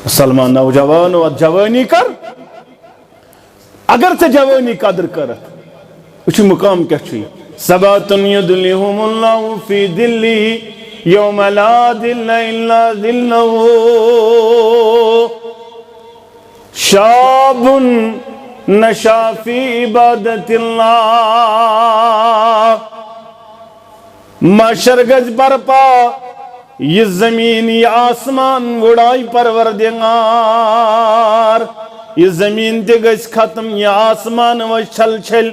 سلمان نوجوان و جوانی کر اگر تے جوانی قدر کر اچھ مقام کیا چھوئی سباتن یدلہم اللہ فی دلی یوم لا دل الا دلہو شاب نشا فی عبادت اللہ معاشر گز برپا یہ زمین یہ آسمان وڑائی پروردگار یہ زمین تے گز ختم یہ آسمان و چھل چھل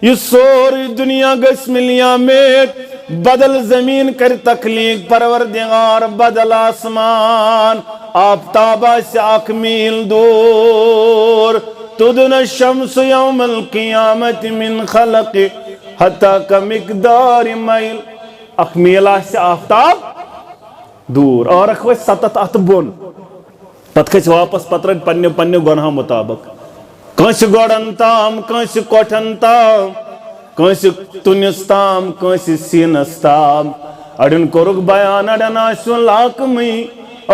یہ سوری دنیا گز ملیا میٹ بدل زمین کر تخلیق پروردگار بدل آسمان آفتابہ سے آنکھ میل دور تدن الشمس یوم القیامت من خلق حتی کا مقدار میل اکھ میل سے آفتاب دور اور اکھ ویس ستت ات بون پت کھچ واپس پترک پننے گناہ مطابق کنس گوڑن تام کنس کوٹھن تام کنس تنس تام کنس سینس تام اڑن کورک بیان اڑن آشو لاکمی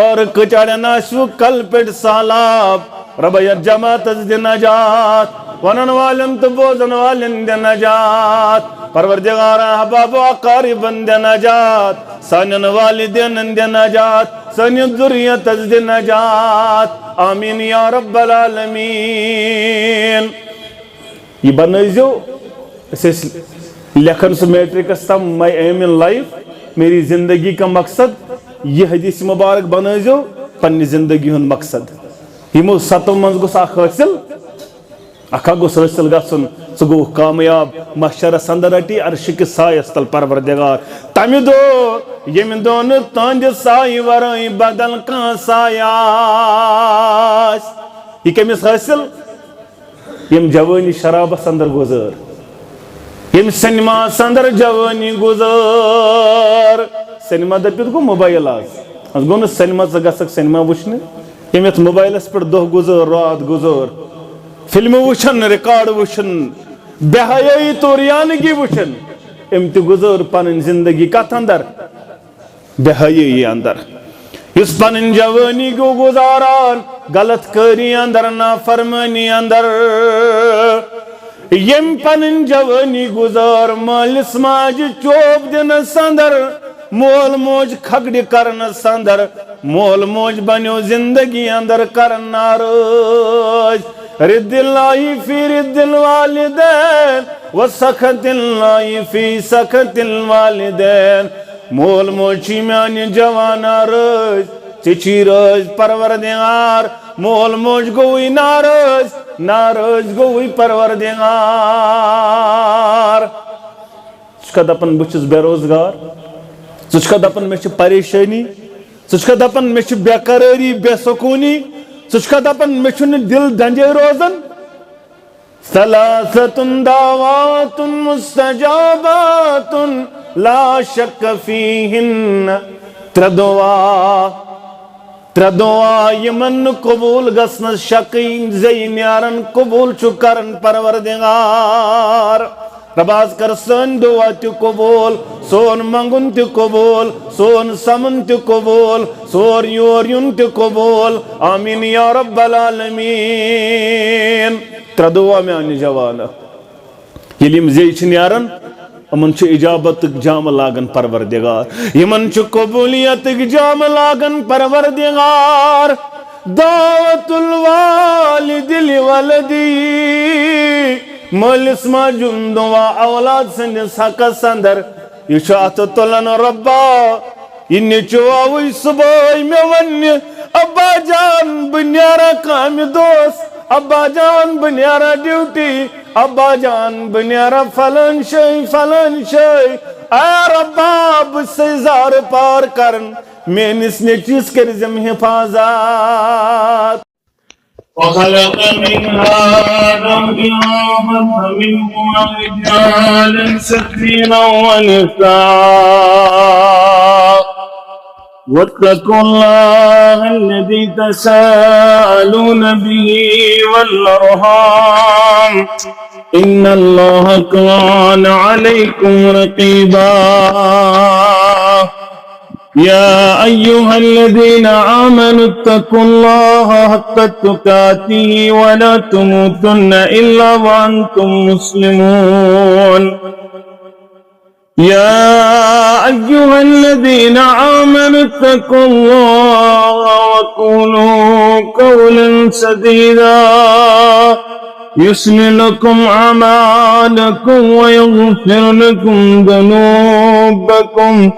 اور کچھ اڑن آشو کل پیٹ سالاب رب جماعت از دی نجات ونن والن تو بوزن والن دی نجات پروردگار احباب و اقاربن دی نجات سانن والدین دی نجات سانن ذریت از دی نجات آمین یا رب العالمین یہ بنائیزو اسے لکھن سو میٹرکس تم مائی ایم ان لائف میری زندگی کا مقصد یہ حدیث مبارک بنائیزو پنی زندگی ہن مقصد ہمو ستو منز گوس اخ حاصل اکھا گوس حاصل گژھن سہ گو کامیاب محشرس اندر رٹی عرش کے سایس تل پروردگار تمہ دو یم دون تہنٛدِ سایہِ ورٲے بدل کانٛہہ سایہِ آسہِ یہ کٔمِس حٲصِل یم جوانی شرابس اندر گزار یم سینماس اندر جوانی گزار سینما دپت گو موبائل آز گو نہٕ سینما ژٕ گژھکھ سینما وٕچھنہِ یم یتھ موبائلس پہ دہ گزر رات گزر فلم وچھن ریکارڈ وچھن بے حیائی تو ریانگی وچھن ام تہ گزر پنن زندگی کتھ اندر بے حیائی اندر اس پنن جوانی گو گزاران غلط کاری اندر نافرمانی اندر یم پنن جوانی گزار مالس ماج چوب دنس اندر مول موج کھگڑ کرنس اندر مول موج بنیو زندگی اندر کرن ناراض رد اللہ فی رد الوالدین و سخط اللہ فی سخط الوالدین مول موچی میانی جوان ناراض چچی راز پروردگار مول موج گوئی ناراض ناراض گوئی پروردگار چکا دپن بچس بے روزگار ژٕ دپن مے پریشانی ژٕ دپن مے بے قراری بے سکونی ژٕ دپن مے دل دنجے روزن ثلاثت دعوات مستجابات لا شک فیہن ترے دعا یمن قبول گسنس شقی زی نیارن قبول چو کرن پروردگار رباز کر سن دعا تی قبول سون منگن تی قبول سون سمن تی قبول سور یوریون تی قبول آمین یا رب العالمین تر دعا میں آنی جوانا یلیم زیچ نیارن امن چھ اجابت جام لاغن پروردگار یمن چھ قبولیت جام لاغن پروردگار دعوت الوالد لولدی مالس ماجن دعا اولاد سندس حقس اندر یہ شاعت تلن ربا یہ چواوی صبح میں ون ابا جان بنیارا کام دوست ابا جان بنیارا ڈیوٹی ابا جان بنیارا فلن شئی اے ربا بسیزار پار کرن میں نس نیچیز کرزم حفاظات وخلق منها زوجها وبث منهما رجالا كثيرا ونساء واتقوا الله الذي تساءلون به والأرحام إن الله كان عليكم رقيبا يا أيها الذين آمنوا اتقوا الله حق تقاته ولا تموتن إلا وأنتم مسلمون يا أيها الذين آمنوا اتقوا الله وقولوا قولا سديدا يصلح لكم أعمالكم ويغفر لكم ذنوبكم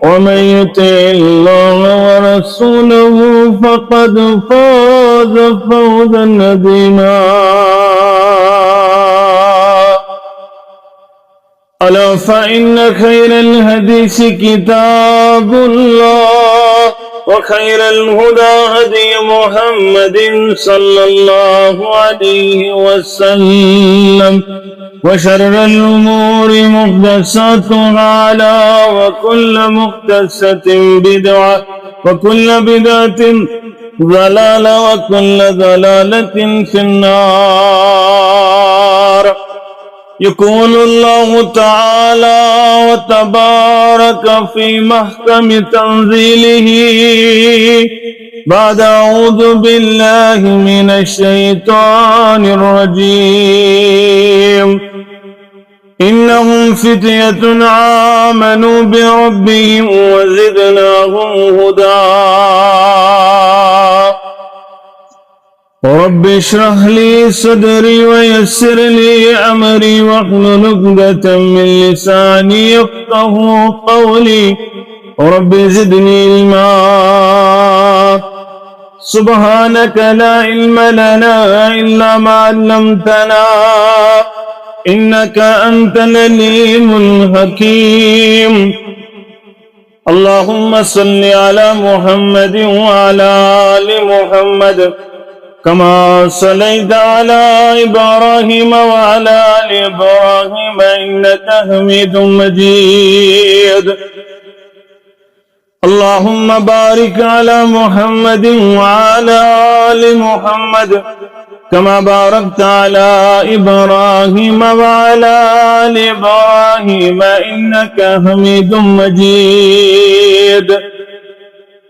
ومن يطع الله ورسوله فقد فاز فوزا عظيما ألا فإن خير الحديث كتاب الله وخير الهدى هدي محمد صلى الله عليه وسلم وشر الأمور محدثاتها وكل محدثة بدعة وكل بدعة ضلالة وكل ضلالة في النار يقول الله تعالى وتبارك في محكم تنزيله بعد أعوذ بالله من الشيطان الرجيم إنهم فتية آمنوا بربهم وزدناهم هدى رب اشرح لي صدري ويسر لي أمري واحلل عقدة من لساني يفقهوا قولي رب زدني علما سبحانك لا علم لنا إلا ما علمتنا إنك أنت العليم الحكيم اللهم صل على محمد وعلى آل محمد كما صليت على إبراهيم وعلى آل إبراهيم إنك حميد مجيد اللهم بارك على محمد وعلى آل محمد كما باركت على إبراهيم وعلى آل إبراهيم إنك حميد مجيد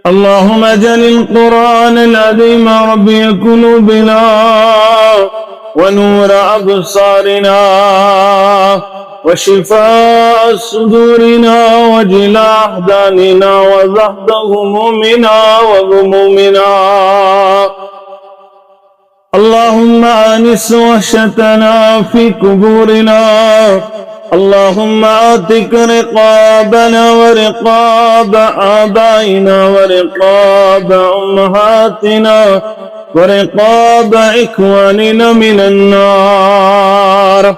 اللهم اجعل القرآن العظيم ربيع قلوبنا ونور أبصارنا وشفاء صدورنا وجلاء أحزاننا وذهب همومنا وغمومنا اللهم آنس وحشتنا في قبورنا اللهم آتك رقابنا ورقاب آبائنا ورقاب أمهاتنا ورقاب إخواننا من النار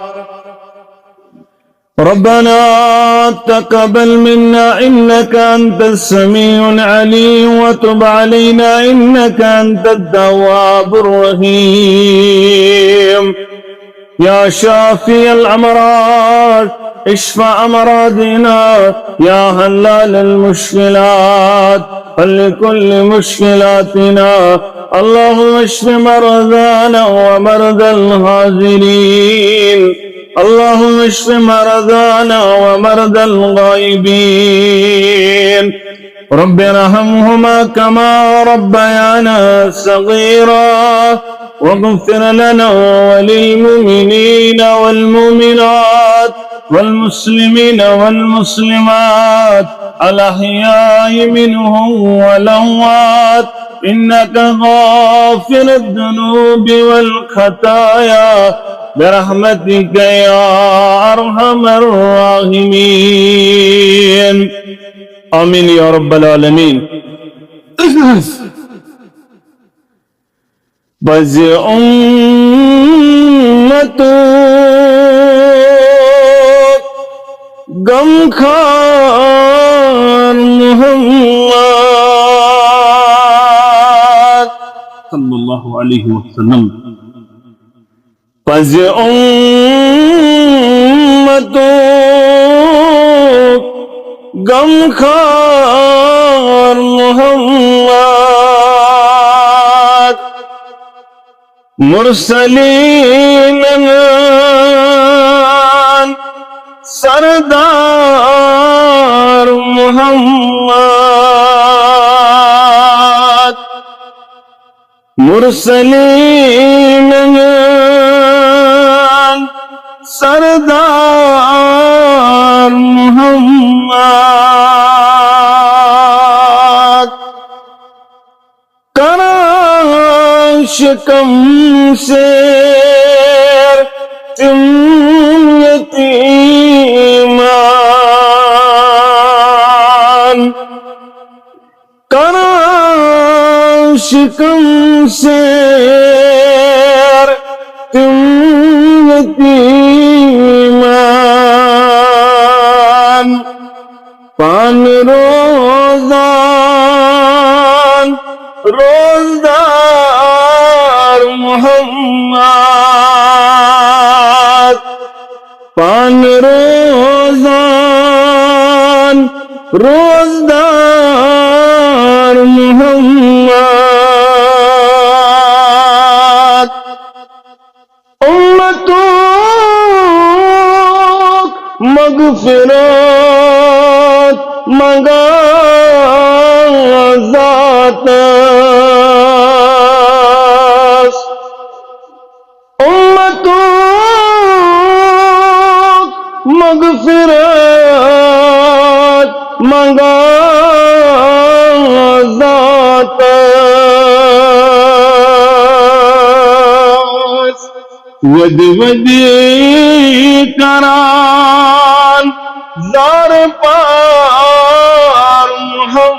ربنا تقبل منا إنك أنت السميع العليم وتب علينا إنك أنت التواب الرحيم يا شافي الأمراض اشف أمراضنا يا حلال المشكلات حل كل مشكلاتنا اللهم اشف مرضانا ومرضى الحاضرين اللهم اشف مرضانا ومرضى الغائبين رب ارحمهما كما ربيانا صغيرا واغفر لنا وللمؤمنين والمؤمنات والمسلمين والمسلمات الأحياء منهم والأموات إنك غافر الذنوب والخطايا برحمتك يا أرحم الراحمين آمين يا رب العالمين بز امتو غم خار محمد صلی اللہ علیہ وسلم بز امتو غم خار محمد مرسلین سردار محمد مرسلین سردار محمد کرا شکم سیر تم یتیمان کرا شکم سیر تم یتیمان پان روزان روزدار محمد پان روزان روزدار محمد امتوں مغفرت منگا ذات امتوں مغفرت منگا ذات ود ودی کران زار پار محمد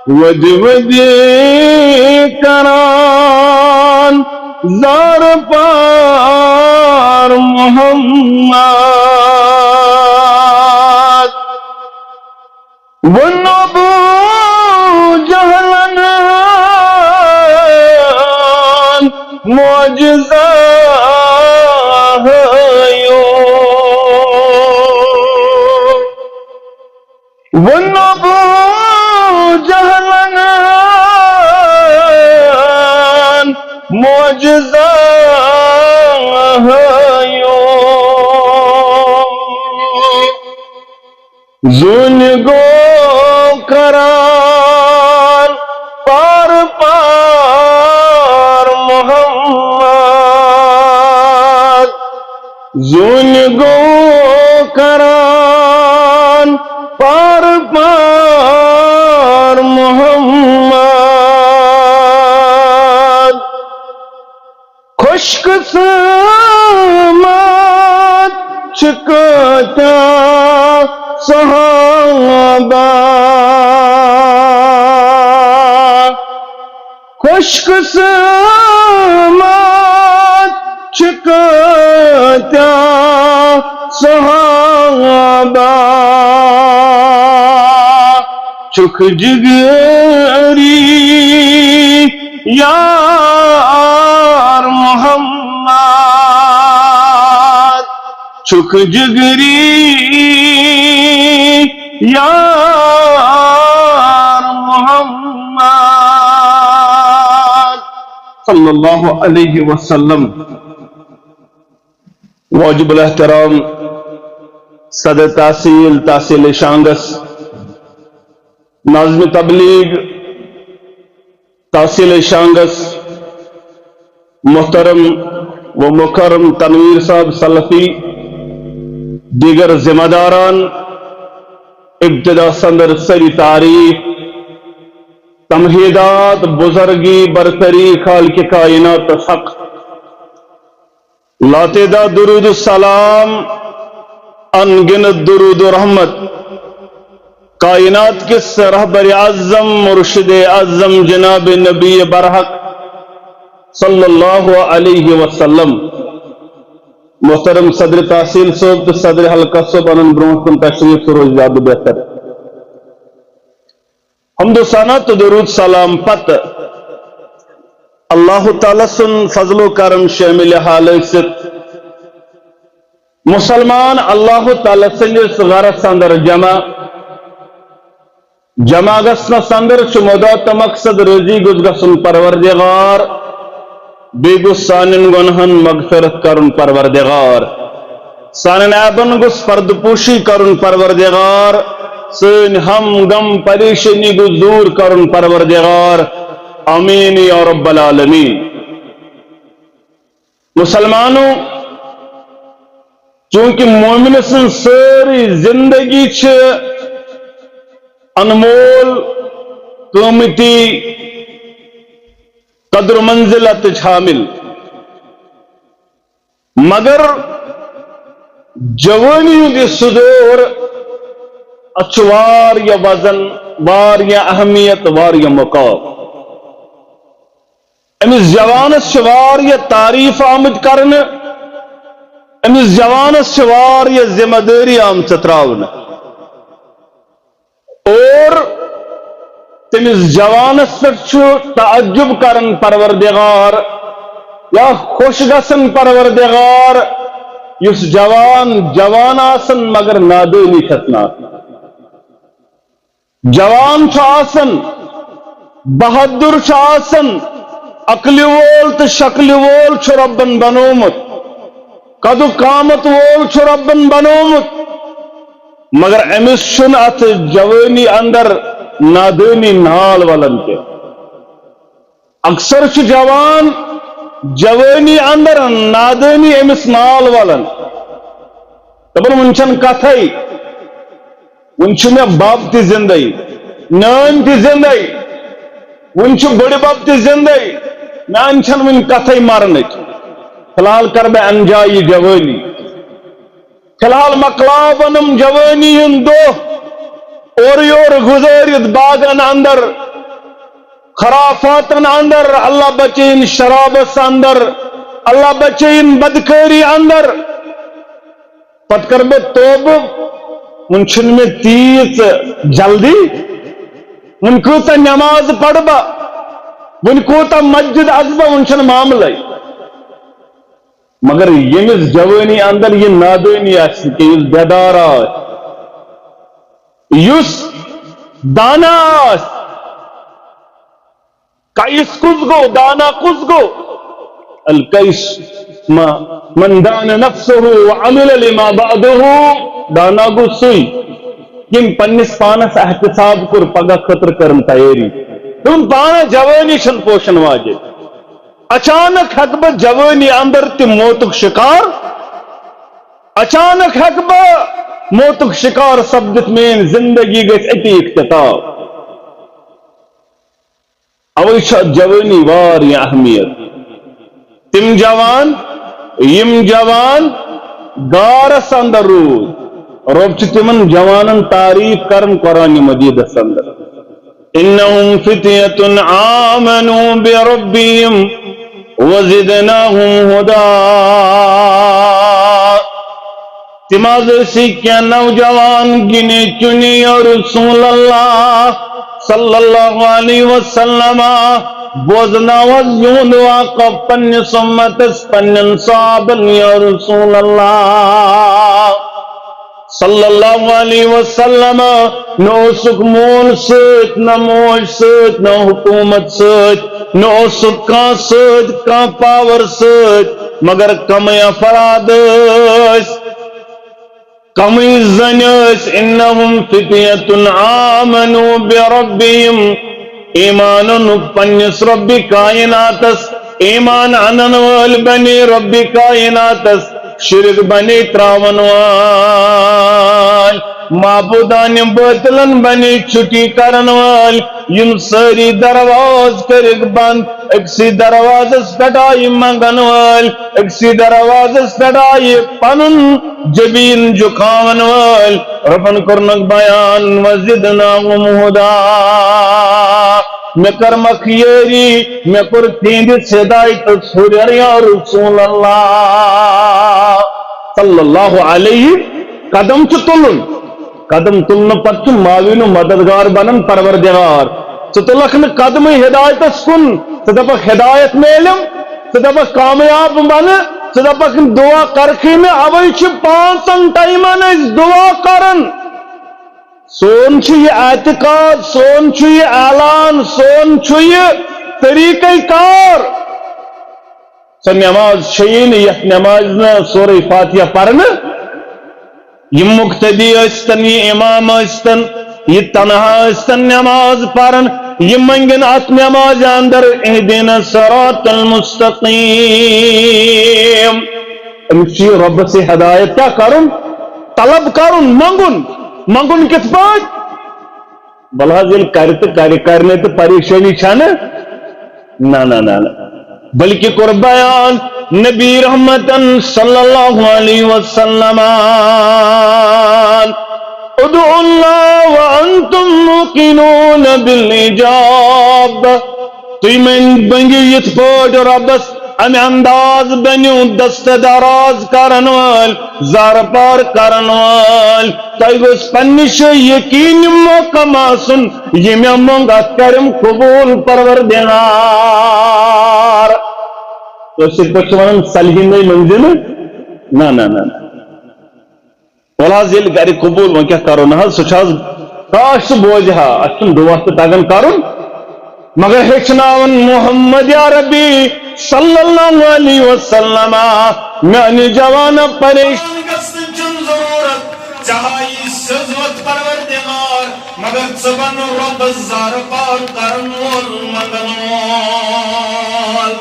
ود ودی کران زار پار محمد ونبو جہلن معجزہ ہے ونبو جہلن معجزہ ہے زون گو کران پار پار محمد زون گو کران پار پار محمد خوش قسمت چکتا صحابہ خوش قسمت چکتا صحابہ چک جگری یار محمد چک جگری یار محمد صلی اللہ علیہ وسلم واجب الاحترام صدر تحصیل شانگس ناظم تبلیغ تحصیل شانگس محترم و مکرم تنویر صاحب سلفی دیگر ذمہ داران ابتدا صدر سری تعریف تمہیدات بزرگی برتری خالق کائنات حق لاتے دا درود السلام انگنت درود و رحمت کائنات کے رہبر اعظم مرشد اعظم جناب نبی برحق صلی اللہ علیہ وسلم محترم صدر تحصیل صوب تو صدر حلقہ صوب انن برونت کن تشریف سروز یاد بہتر حمد و ثنا تو درود سلام پت اللہ تعالی سن فضل و کرم شامل حال ست مسلمان اللہ تعالی سنس غرض سندر جمع گسن سندر چمودا مقصد رضی گز گسن پروردگار بے گسانن گنہن مغفرت کرن پروردگار سان ایبن گس پرد پوشی کرن پروردگار سن ہم غم پریشانی گو دور کرن پروردگار آمین یا رب العالمین مسلمانوں چونکہ مومن سن ساری زندگی انمول قیمتی قدر منزلت حامل مگر جوانی ہندی صدور اچھوار یا وزن وار یا اہمیت وار یا مقام امس جوانس وار یا تعریف آمد کرن امس جوانس وار یا ذمہ داری آمد تراؤن اور تمس جوانس پر تعجب کرن پروردگار یا خوش گسن پروردگار یس جوان آسن مگر نادانی چھتنا جوان آسن بہادر آسن عقل وول تو شکل وول ربن بنومت قد قامت وول ربن بنومت مگر امس چھن ات جوانی اندر نادانی نال ولن کے اکثر جوان جوانی اندر نادانی امس نال ولن دپن ونچن کتھائی ونچ میں باب تی زندگی نان تی زندگی ونچ بڑی باب تی زندگی نان چھن ون کتھائی مارنچ فی الحال کر بے انجائی جوانی فی الحال مقلابنم جوانی دو اور یور گزارت باغن اندر خرافاتن اندر اللہ بچین شرابس اندر اللہ بچین بدکاری اندر پت کر بے توب منچن میں تیز جلدی من کوتا نماز پڑھ با من کوتا مسجد ازبا منچن معاملہ مگر یمس جوانی اندر یہ نادونی آسی کہ یس بیدار آس یس دانا آس قیس کس گو دانا کس گو القیس من دان نفسه وعمل لما بعده دانا گو سوئی یم پنس پانس احتساب کر پگہ خطر کرن تیاری تم پانا جوانی چھن پوشن واجے اچانک ہک بہ جوانی اندر تی موتک شکار اچانک ہک بہ موتک شکار سبدت مین زندگی گیس اتی اختتاب اویشا جوانی واری اہمیت تم جوان یم جوان گارس اندر روز رب چھ تمن جوانن تعریف کرن قرآن مجید اندر انہم فتیت آمنوا بربیم وزدناہم ہدا تماز سکیا نوجوان گنے چنی اور رسول اللہ صلی اللہ علیہ وسلم بوزنا وزیون واقع پن سمتس پنن صابن یا رسول اللہ صلی اللہ علیہ وسلم نو سک مول ست نہ موج ست نہ حکومت ست نو سک کان ست کان پاور ست مگر کمی افراد کمی زنیس انہم فتیت آمنوا بربیم ایمانن پنس ربی کائناتس ایمان انن وال بنی ربی کائناتس شرک بنی تراون وال معبودان باطلن بنی چھٹی کرن وال یم ساری درواز کرک بند اکسی دروازہ سٹائی منگن وال اکسی دروازہ سٹائی پنن جبین جکاون وال ربن کرنک بیان وزدناہم ہدا میں کر مخیری میں کر تیند صدایت سورر یا رسول اللہ صلی اللہ علیہ قدم چتلن قدم تلن پت معاون و مددگار بنن پروردگار چتلکن قدم ہدایت سن صدپک ہدایت میلم صدپک کامیاب بن صدپک دعا کرخی میں اوئی پانچن ٹائمان دعا کرن سون یہ اعتقاد سون یہ اعلان سون یہ طریقہ کار سو نماز شین یت نماز سورہ فاتحہ پڑھنا یہ مقتدی اشتن، یہ امام اشتن، یہ تنہا اشتن نماز پڑھن، یہ منگن ات نماز اندر اہدنا الصراط المستقیم. امچ رب سے ہدایت کیا کرن؟ طلب کرن، منگن. منگن کت پاٹ؟ بلحاظ یل کرنے تو پریشانی چھانا نا نا نا نا، بلکہ کور بیان نبی رحمتن صلی اللہ علیہ وسلم، ادعوا اللہ وانتم موقنون بالاجاب. تُوی بنگیو یت پاٹ ربس ام انداز بنیو دست دراز کرن وال، زار پار کرن وال. تُوی گوس پنش یقین موقع آسن یہ میں منگ ات کرم قبول پروردگار. تو صرف ون سلہی نہیں منگزن نا نا نا یل گر قبول وہ کیا کرو نا سہ کاش سہ بوزہ ات دعا تو تگان کرن، مگر ہچناون محمد یا ربی صلی اللہ علیہ وسلم میانہ جوانہ پریشان گژھنٕچ چھنہٕ ضرورت، چاہیے سزوت پروردگار، مگر ژٕ بن رۄبس زار پار کرن وول منگن وول.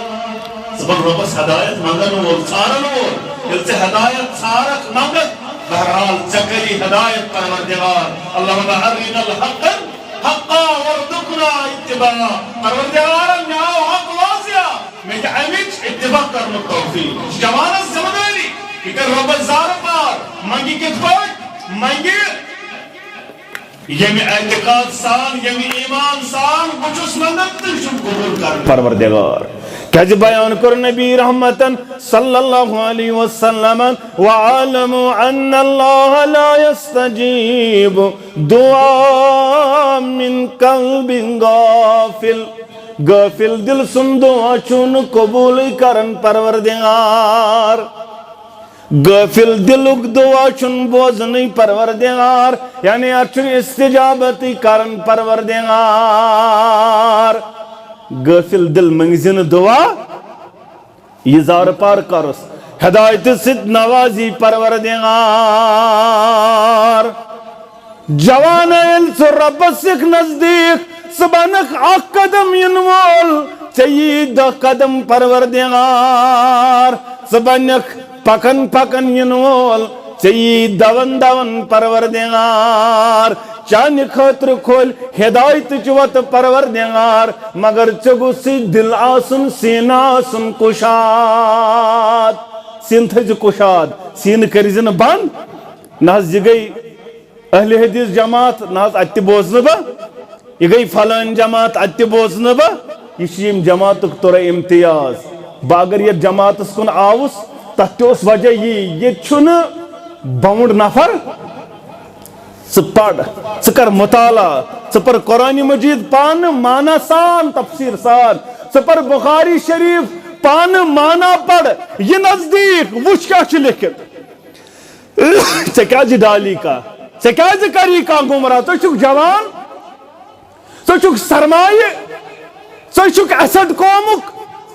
ژٕ بن رۄبس ہدایت منگن وول ژھارن وول. ییٚلہِ ژٕ ہدایت ژھارکھ منگکھ بہرحال ژےٚ کری ہدایت پروردگار. اللہم ارنا الحق حقا وارزقنا اتباع. پروردگار مےٚ آو حق واضح، مےٚ دِ امِچ اتباع کرنُک توفیق. جوانس ذمہ داری یہ کر رۄبس زار پار. منگہِ کِتھ پٲٹھۍ؟ منگہِ ییٚمہِ اعتقاد سان، ییٚمہِ ایمان سان بہٕ چھُس منگان تہٕ چھُم قبول کران پروردگار. کیازِ بیان کر نبی رحمتن صلی اللہ علیہ وسلم وعالموا ان اللہ لا يستجیب دعا من قلب غافل. غافل دل سن دعا چون قبول کرن پروردگار. غافل دلک دعا چون بوزنی پروردگار، یعنی اچھن استجابتی کرن پروردگار. غافل دل منگزن دعا یہ زار پار کرس ہدایت سد نوازی پروردگار. جوان یل سہ ربس سک نزدیک سہ بنک اخ قدم ین وول ژےٚ دہ قدم پروردگار. سہ بنک پکن پکن ین وول ژےٚ دون دون پروردگار. چانہ خاطر کھول ہدایت وت پروردگار، مگر ژےٚ گوٚژھُے دل آسن سینہ آسن کشاد. سین تھٲیزِ کشاد، سینہ کٔرزِ نہٕ بند. نہ حظ یہ گئی اہل حدیث جماعت، نہ حظ اتہِ بوزنہٕ بہٕ. یہ گئی فلٲنۍ جماعت، اتہِ بوزنہٕ بہٕ. یہ چھُ ییٚمہِ جماعتُک تورے امتیاز. بہٕ اگر یتھ جماعتس کُن آوُس تتھ تہِ اوس وجہ یی، ییٚتہِ چھُنہٕ بوٚنڈ نفر. ژٕ پڑھ، ژٕ کر مطالعہ، ژٕ پر قرآن مجید پانہٕ معنی سان تفسیر سان، ژٕ پر بخاری شریف پانہٕ معنی پڑھ. یہ نزدیک وچھ کیا چھُ لیکھِتھ. ژےٚ کیازِ ڈالی کانٛہہ، ژےٚ کیازِ کری کانٛہہ گمراہ؟ ژٕ چھُکھ جوان، ژٕ چھُکھ سرمایہ، ژٕ چھُکھ ایسڈ قومُک،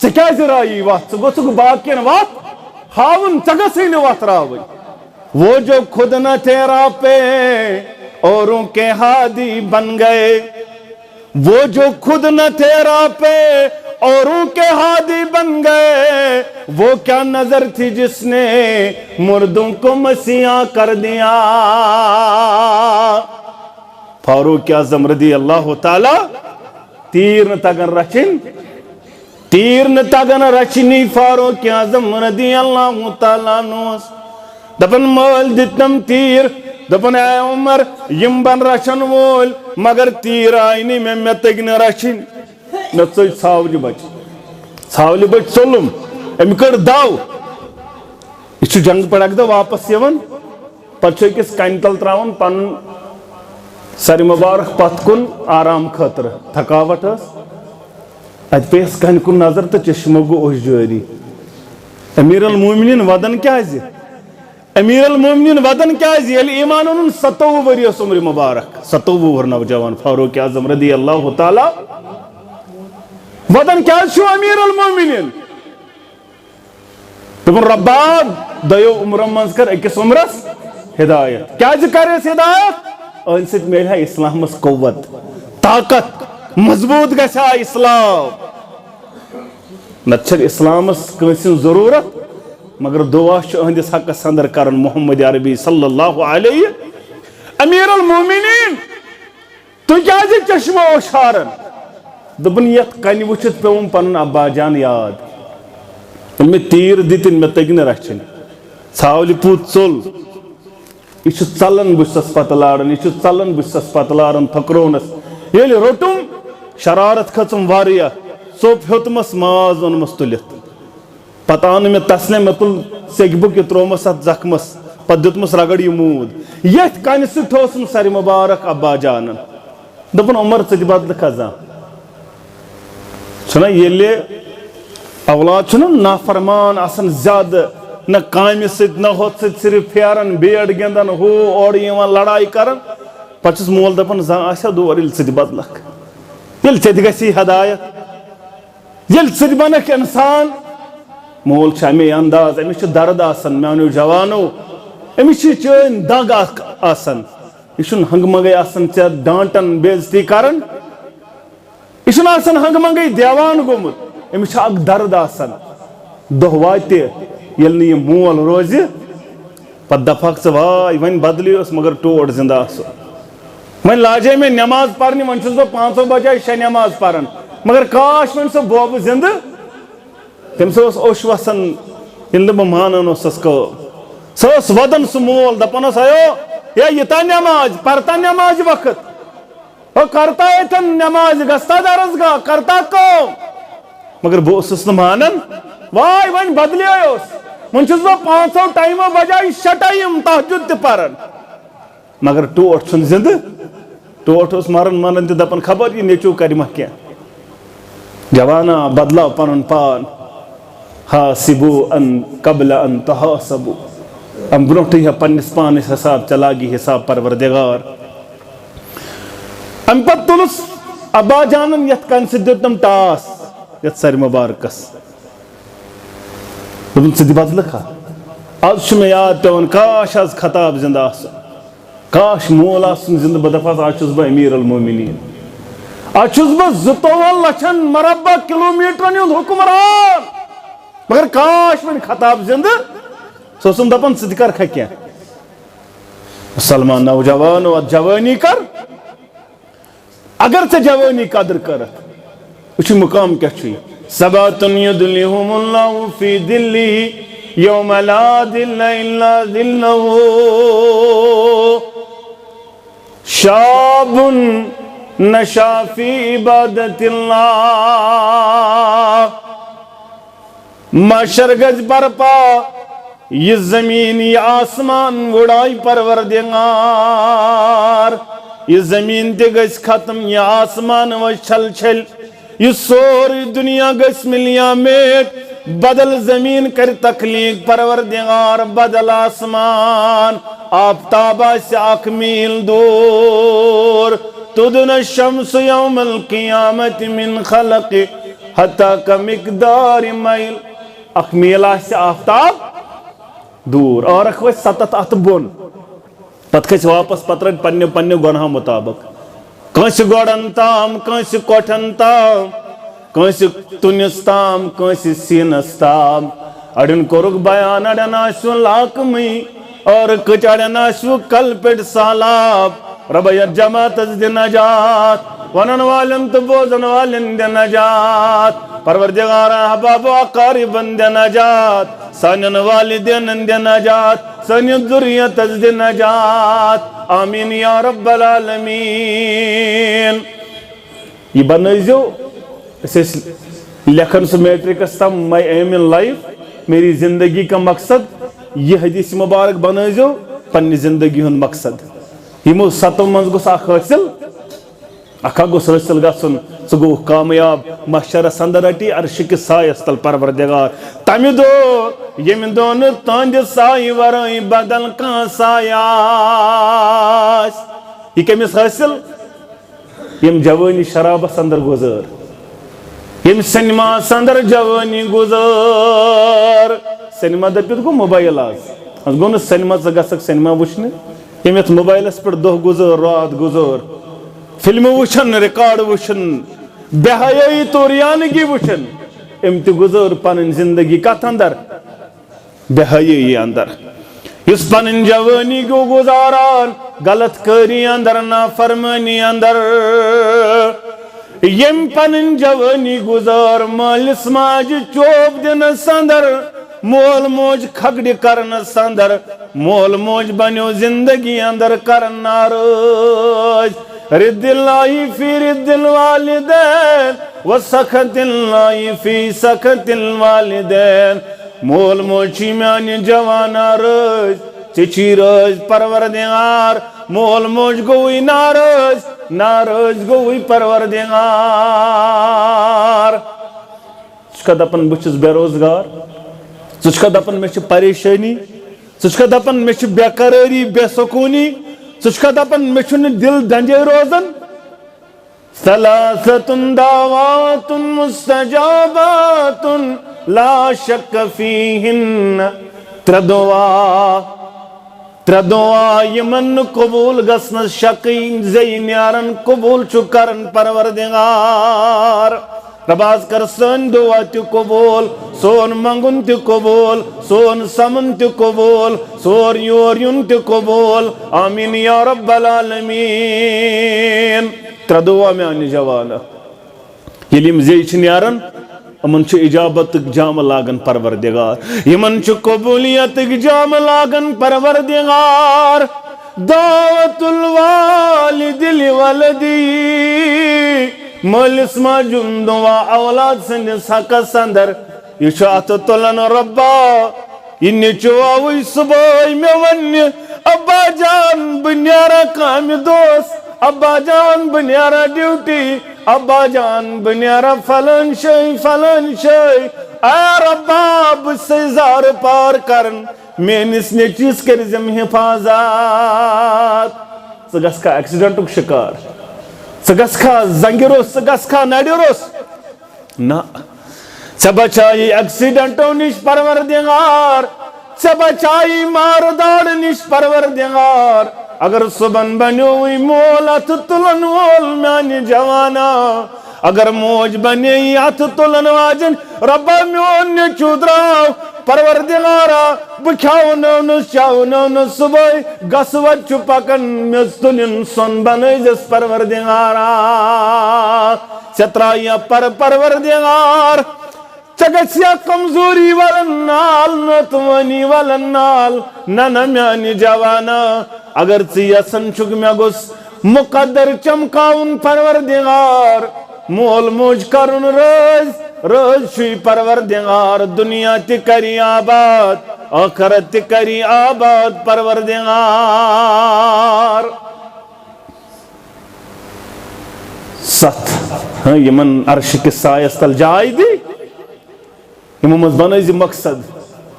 ژےٚ کیازِ رایی وتھ؟ ژٕ گوژھُکھ باقین وتھ ہاوُن، ژےٚ گژھٕے نہٕ وتھ راوٕنۍ. وہ جو خود نہ تیرا پہ اوروں کے ہادی بن گئے، وہ جو خود نہ تیرا پہ اوروں کے ہادی بن گئے، وہ کیا نظر تھی جس نے مردوں کو مسیحا کر دیا. فاروق اعظم رضی اللہ تعالی تیر نہ تگن رچن، تیر نہ تگن رچنی فاروق اعظم رضی اللہ تعالیٰ نوس. دپن مول دتنم تیر، دپن اے عمر یم بن رچن وول، مگر تیر آئی نہیں میں تگ نہ رچن. مے ژٔج ژھاولہِ بچ، ژھاولہِ بچ ژوٚلُم، أمۍ کٔڑ دو. یہ چھُ جنگ پٮ۪ٹھ اکہِ دۄہ واپس یِوان، پتہٕ چھُ أکِس کنہِ تل تراوان پنُن سر مبارک پتھ کُن آرام خٲطرٕ، تھکاوٹ ٲس. اتہِ پیٚیس کنہِ کُن نظر تہٕ چشمو گوٚو اوٚش جٲری. امیر المومنین ودن کیازِ؟ امیر المومنین ودن کیازِ؟ ییٚلہِ ایمان اونُن 27 ؤری اوس عمر مبارک، 27 وُہُر نوجوان فاروق اعظم رضی اللہ تعالی. ودن کیازِ چھُو امیر المومنین؟ دوٚپُن رۄبا دۄیو عمرو منٛز کر أکِس عمرس ہدایت کیازِ کرٮ۪س ہدایت أہنٛدِ سۭتۍ میلہِ ہا اِسلامس قوت طاقت مضبوط گژھِ ہا اسلام نتہٕ چھنہٕ اِسلامس کٲنٛسہِ ہٕنٛز ضروٗرت مگر دعا چھُ أہنٛدِس حقس انٛدر کرُن محمد عربی صلی اللہ علیہ امیر المومنین تُہۍ کیازِ چشمہ اوشارن دوٚپُن یتھ کنہِ وٕچھِتھ پیوٚوُم پنُن ابا جان یاد ییٚلہِ مےٚ تیٖر دِتِنۍ مےٚ تٔگۍ نہٕ رچھِنۍ ژھاولہِ پوٗت ژوٚل یہ ژلان بہٕ چھُسس پتہٕ لاران یہ ژلان بہٕ چھُسس پتہٕ لاران پھکرونس ییٚلہِ روٚٹُم شرارت کھٔژٕم واریاہ ژوٚپ ہیوٚتمس ماز اوٚنمس تُلِتھ پتہٕ آو نہٕ مےٚ تسلیم مےٚ تُل سیٚکہِ بُک یہِ تروومس اتھ زخمس پتہٕ دیُتمس رگڑ یہِ موٗد یتھ کنہِ سۭتۍ ٹھوسُم سرِ مُبارک ابا جانن دوٚپُن عمر ژٕ تہِ بدلہٕ کھا چھُنا ییٚلہِ اولاد چھُنہ نافرمان آسان زیادٕ نہ کامہِ سۭتۍ نہ ہُتھ سۭتۍ صرف پھیران بیٹ گِنٛدان ہُہ اورٕ یِوان لڑاے کران پتہٕ چھُس مول دپان زانٛہہ آسیا دور ییٚلہِ ژٕ تہِ بدلکھ ییٚلہِ ژےٚ تہِ گژھی ہدایت ییٚلہِ ژٕ تہِ بنکھ انسان مول چھُ امی انداز أمِس چھُ درد آسان میانیو جوانو أمِس چھِ چٲنۍ دگ اکھ آسان یہِ چھُنہٕ ہنگہٕ منگے آسان ژےٚ ڈانٹان بے عزتی کران یہِ چھُنہٕ آسان ہنگہٕ منگے دیوان گوٚمُت أمِس چھُ اکھ درد آسان دۄہ واتہِ ییٚلہِ نہٕ یہِ مول روزِ پتہٕ دپہکھ ژٕ واے وۄنۍ بدلیوس مگر ٹوٹھ زندٕ آسُن وۄنۍ لاجے مےٚ نٮ۪ماز پرنہِ وۄنۍ چھُس بہٕ 5 بجاے 6 نٮ۪ماز پران مگر کاش وۄنۍ سۄ بوبہٕ زندٕ تٔمِس اوس اوٚش وسان ییٚلہِ نہٕ بہٕ مانان اوسس کٲم سۄ ٲس ودان سُہ مول دپان اوس اَیو ہے ییٖتا نٮ۪ماز پرتا نٮ۪مازِ وقت ہو کرتا ییٚتٮ۪ن نٮ۪مازِ گژھتا درسگاہ کرتا کٲم مگر بہٕ اوسُس نہٕ مانان واے وۄنۍ بدلیوس وۄنۍ چھُس بہٕ 5 ٹایمو بجاے 6 ٹایم تہجد تہِ پران مگر ٹوٹھ چھُنہٕ زندٕ ٹوٹھ اوس مران مران تہِ دپان خبر یہِ نیٚچوٗ کرِ ما کینٛہہ جوانا بدلاو پنُن پان حاسبو ان قبل ان تحاسبو ام برونٛٹھٕے ہا پننِس پانس حساب ژےٚ لاگی حساب پروردگار امہِ پتہٕ تُلُس ابا جانن یتھ کنہِ سۭتۍ دیُتنم ٹاس یتھ سرِ مُبارکس دوٚپُن ژٕ تہِ بدلکھا آز چھُ مےٚ یاد پیوان کاش آز خطاب زندٕ آسُن کاش مول آسُن زندٕ بہٕ دپہٕ آز چھُس بہٕ امیر المومنین آز چھُس بہٕ 22 لچھن مربع کلوٗمیٖٹرن ہُنٛد حُکمران مگر کاش وۄنۍ خطاب زندٕ سُہ اوسُم دپان ژٕ تہِ کرکھا کینٛہہ مُسلمان نوجوانو اتھ جوٲنی کر اگر ژےٚ جوٲنی قدر کٔرتھ وٕچھِو مُقام کیٛاہ چھُ یہِ سباتُن یُدلِہُم اللہ فی دِلِہِ یوم لا دِلَّ اِلَّا دِلَّہُ شابٌ نشا فی عبادت اللہ محشر گژھِ برپا یہ زمین یہ آسمان وُڑاے پروردگار یہ زمین تہِ گژھِ ختم یہ آسمان وَسہِ چھل چھل یہ سورُے دُنیا گژھِ مِلیا میٹ بدل زمین کر تخلیق پروردگار بدل آسمان آفتاب آسہِ 1 میٖل دوٗر تُدن الشمس یوم القیامت من خلق حتیٰ کمقدار میل 1 میٖل آسہِ آفتاب دوٗر ٲرکھ وَسہِ 7 اَتھٕ بۄن پتہٕ کھژِ واپس پتہٕ رٹہِ پننہِ گۄنہو مُطابق کٲنٛسہِ گۄڈن تام کٲنٛسہِ کۄٹھٮ۪ن تام کٲنٛسہِ تُنِس تام کٲنٛسہِ سیٖنس تام اڑٮ۪ن کوٚرُکھ بیان اڑٮ۪ن آسیو لاکمٕے اور کٔٹۍ اڑٮ۪ن آسیو کلہٕ پٮ۪ٹھ سہلاب رۄبا یتھ جماعتس دِ نجات ونن والٮ۪ن تہٕ بوزن والٮ۪ن دِ نجات پروردگارا احباب و اقاربن دِ نجات سانٮ۪ن والدینن دِ نجات سٲنِس ذُریتس دِ نجات آمیٖن یا رب العالمیٖن یہِ بنٲیزیو أسۍ ٲسۍ لیکھان سُہ میٹرکس تام ماے ایم اِن لایف میری زندگی کا مقصد یہِ حدیث مبارک بنٲیزیو پننہِ زندگی ہُنٛد مقصد یِمو 7 منٛز گوٚژھ اکھ حٲصِل اکھ گوٚژھ حٲصِل گژھُن سُہ گوٚو کامیاب محشرس انٛدر رٹی عرشہِ سایس تل پروردگار تمہِ دۄہ ییٚمہِ دۄہ نہٕ تُہنٛدِ سایہِ ورٲے بدل کانٛہہ سایہِ آسہِ یہِ کٔمِس حٲصِل ییٚمۍ جوٲنی شرابس انٛدر گُزٲر ییٚمۍ سینماہس انٛدر جوٲنی گُزٲر سینما دٔپِتھ گوٚو موبایل آز گو سینما گھک سینما وچھنے یم یت موبائلس پہ دہ گزر رات گزر فلم وچھن ریکارڈ وچھن بے حیائی تو ریانگی وچھن ام تہ گزر پن زندگی کت اندر بے حیائی اندر اس پن جوانی گو گزاران غلط کاری اندر نافرمانی اندر یم پن جوانی گزار مالس ماج چوب دنس اندر مول موج کھگڑ کرنس اندر مول موج بنیو زندگی اندر کرن ناراض رد اللہ فی رد الوالدین و سخط اللہ فی سخط الوالدین مول موچی میانی جوانا رج چچی رج پروردگار مول موج گوئی نارج نارج گوئی پروردگار چکا دپن بچس بے روزگار چکا دپن میں پریشانی چکا دپن میں بے قراری بے سکونی چکا دپن میں دل دنجے روزن ثلاثت دعوات مستجابات لا شک فیہن تردعا یمن قبول گسن شقین زینیارن قبول چکرن پروردگار رباز کر سن دعا تی قبول سون منگن تی قبول سون سمن تی قبول سور یوریون تی قبول آمین یا رب العالمین تردعا میں آنی جوانا یلیم زیچ نیارن امن چھ اجابت جام لاگن پروردگار یمن چھ قبولیت جام لاگن پروردگار دعوت الوالد لولدی مالس ما جندوا اولاد سندس حقس اندر یہ چھ تلن ربا یہ چواوی صبح میں ون ابا جان بنیارا کام دوست ابا جان بنیارا ڈیوٹی ابا جان بنیارا فلن شئی اے ربا بسیزار پار کرن میں نس نیچیز کر زم حفاظات سگس کا ایکسیڈنٹ شکار سگس کا زنگروس سگس کا نڈیروس نا سے بچائی ایکسیڈنٹوں نش پروردگار سے بچائی ماردار نش پروردگار اگر صبح بنیوی مول ات تلن وول میانی جوانا اگر موج بنی ات تلن واجن ربا میون نیچو دراو پروردگارا بکھاو نونس چاو نونس صبح گسوت چپکن مستنین سن بنی جس پروردگارا سترایا پروردگار چگسیا کمزوری والنال نتوانی والنال نانا میانی جوانا اگر یسن چک میں گس مقدر چمکاؤن پروردگار مول موج کرن رز شوی پروردگار دنیا تی کری آباد آخرت تی کری آباد پروردگار ست یمن عرش کی سایس تل جائی دی یمن مزبانیزی مقصد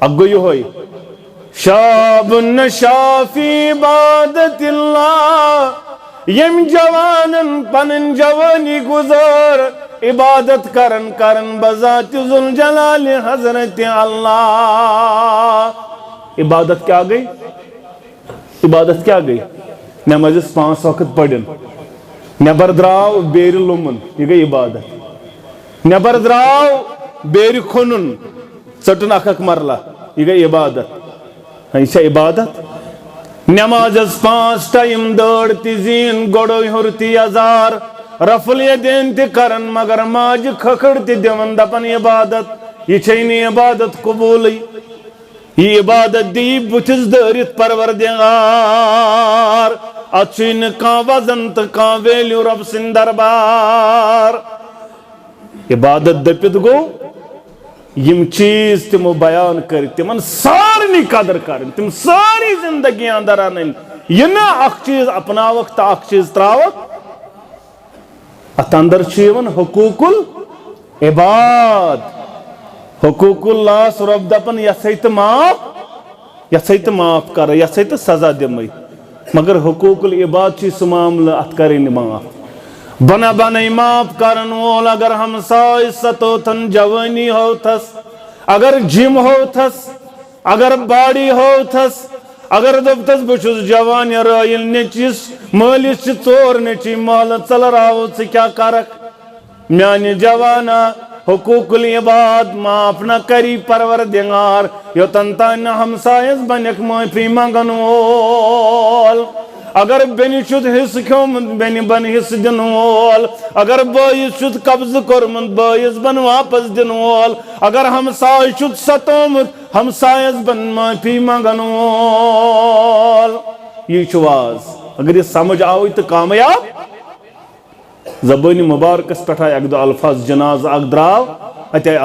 اگو یہ ہوئی شاب نشا فی عبادت اللہ یم جوانن پنن جوانی گزار عبادت کرن بذات ذوالجلال حضرت اللہ عبادت کیا گئی عبادت کیا گئی نماز 5 وقت پڑھن نبر دراو بیر لومن یہ گئی عبادت نبر دراو بیر کھنن ژٹن اکھ مرلہ یہ گئی عبادت یہ عبادت نماز 5 ٹائم دڑ تی زین گوڑو ہرتی ازار رفل یدین تی کرن مگر ماج کھکڑ تی دیون دپن عبادت یہ چھینی عبادت قبولی یہ عبادت دی بچز دارت پروردگار اچھین کان وزن تا کان ویلیو رب سن دربار عبادت دپت گو یم چیز تمو بیان کر تمن سارنی قدر کرن تم ساری زندگی اندر آنن یہ نا اخ چیز اپنا وقت اخ چیز تراوت ات اندر چیون حقوق العباد حقوق اللہ سرب دپن یسیت معاف کر یسیت سزا دمئی مگر حقوق العباد چی سمامل ات کریں معاف بنا بنائی معاف کرن وول اگر ہمسائی ستو تن جوانی ہو تھس اگر جم ہو تھس اگر باڑی ہوتس اگر دپتس بچس جوان رائل نیچس مالس ژور نیچی مال ژل راو کیا کرک میانہ جوانا حقوق العباد معاف نہ کری پروردگار یوتن تان ہمسایس بنک معافی منگن وول اگر بینی شد حص کھومت بینی بن حص دن وول اگر بائیس شد قبض کورمت بائیس بن واپس دن وول اگر ہمسائے شد ستومت ہمسایس بن معافی منگن وول یہ واز اگر یہ سمجھ آوئی تو کامیاب زبانی مبارکس پٹھ آئی اک دو الفاظ جناز اک دراو اتہ آئی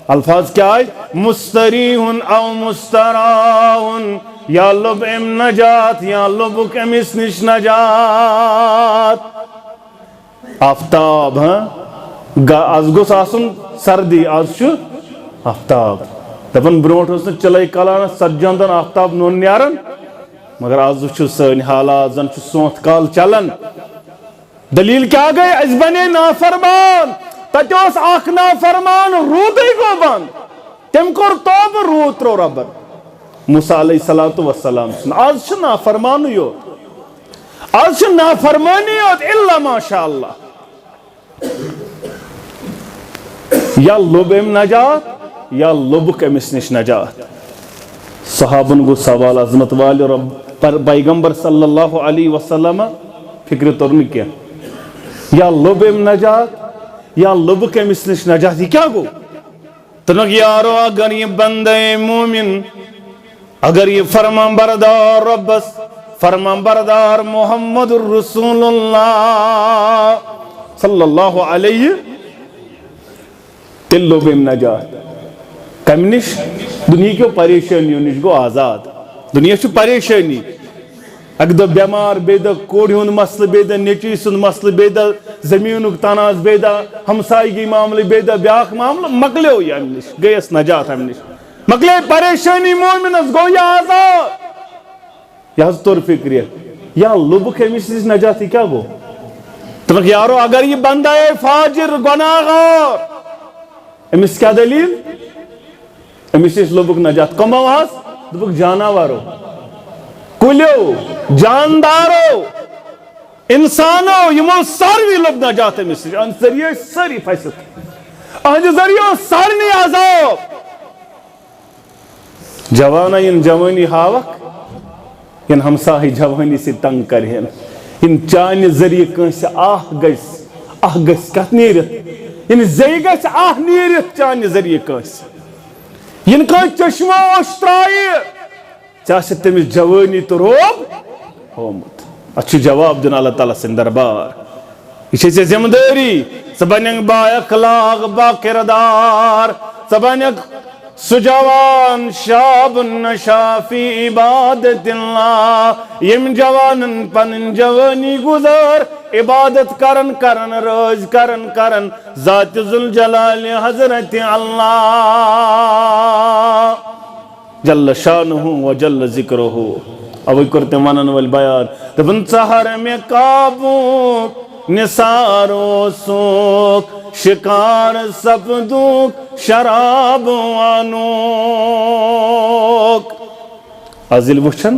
الفاظ کیا آئی مستریحن او مستراحن یا لب ام نجات یا لبک امس نش نجات آفتاب آز گوس آسن سردی آز چھ آفتاب دپن برونٹ اس نے چلائی کالان سجاندن آفتاب نون نیارن مگر آز چھ سن حالات زن چھ سونت کال چلن دلیل کیا گئی اس بنے نافرمان تجوس آخ نافرمان رودی کو بند تم کور توب رود ترو ربر موسیٰ علیہ السلام سن آز چھ نافرمانی یوت آز چھ نافرمانی یوت اللہ ماشاءاللہ یا لب ام نجات یا لبک امس نش نجات صحابن گو سوال عظمت والی رب پر پیغمبر صلی اللہ علیہ وسلم فکر ترن کیا یا لب ام نجات یا لبک امس نش نجات یہ کیا گو تنک یارو اگر یہ بندے مومن اگر یہ فرمان بردار ربس فرمان بردار محمد الرسول اللہ صلی اللہ علیہ تل لب ام نجات کم نش دنیا کیوں پریشانیوں نش گو آزاد دنیا چھ پریشانی اک دو بیمار بیدہ کوڑی ہون مسل بیدہ نیچی سن مسل بیدہ زمینک تناز بیدہ ہمسائیگی معاملے بیدہ بیاک معاملہ مکلے ہوئی ہم نش گئیس نجات ہم نش مکلے پریشانی مومنس گو یا آزاد یا حض طور فکریہ یا لبک امس نش نجاتی کیا گو تمہیں یارو اگر یہ بندہ فاجر گناہگار امس کیا دلیل امس نش لبک نجات کم آواز دبک جاناوارو کلیو جاندارو انسانو یمو ساروی لب نجات امس نش ان ذریعہ ساری فیصلت ان ذریعہ سارنی عذاب جوانا ان جوانی ہاوک ان ہمساہی جوانی سے تنگ کرہن ان چانی ذریعہ کنس گیس کت نیرت ان زی گیس نیرت چانی ذریعہ کنس ان کن چشمہ اشترائی چاہتے تمس جوانی تو روب ہومت اچھی جواب دن اللہ تعالیٰ سے دربار یہ ذمہ داری سبنگ با اخلاق با کردار سبنگ سجوان شاب نشا فی عبادت اللہ یم جوانن پنن جوانی گزار عبادت کرن روز کرن ذات ذوالجلال حضرت اللہ جل شانہ و جل ذکرہ اوی کرتے منن والبیان دبن سہر میں قابو نثارو سوک شکار سپدوک شراب وانوک ازل وچھن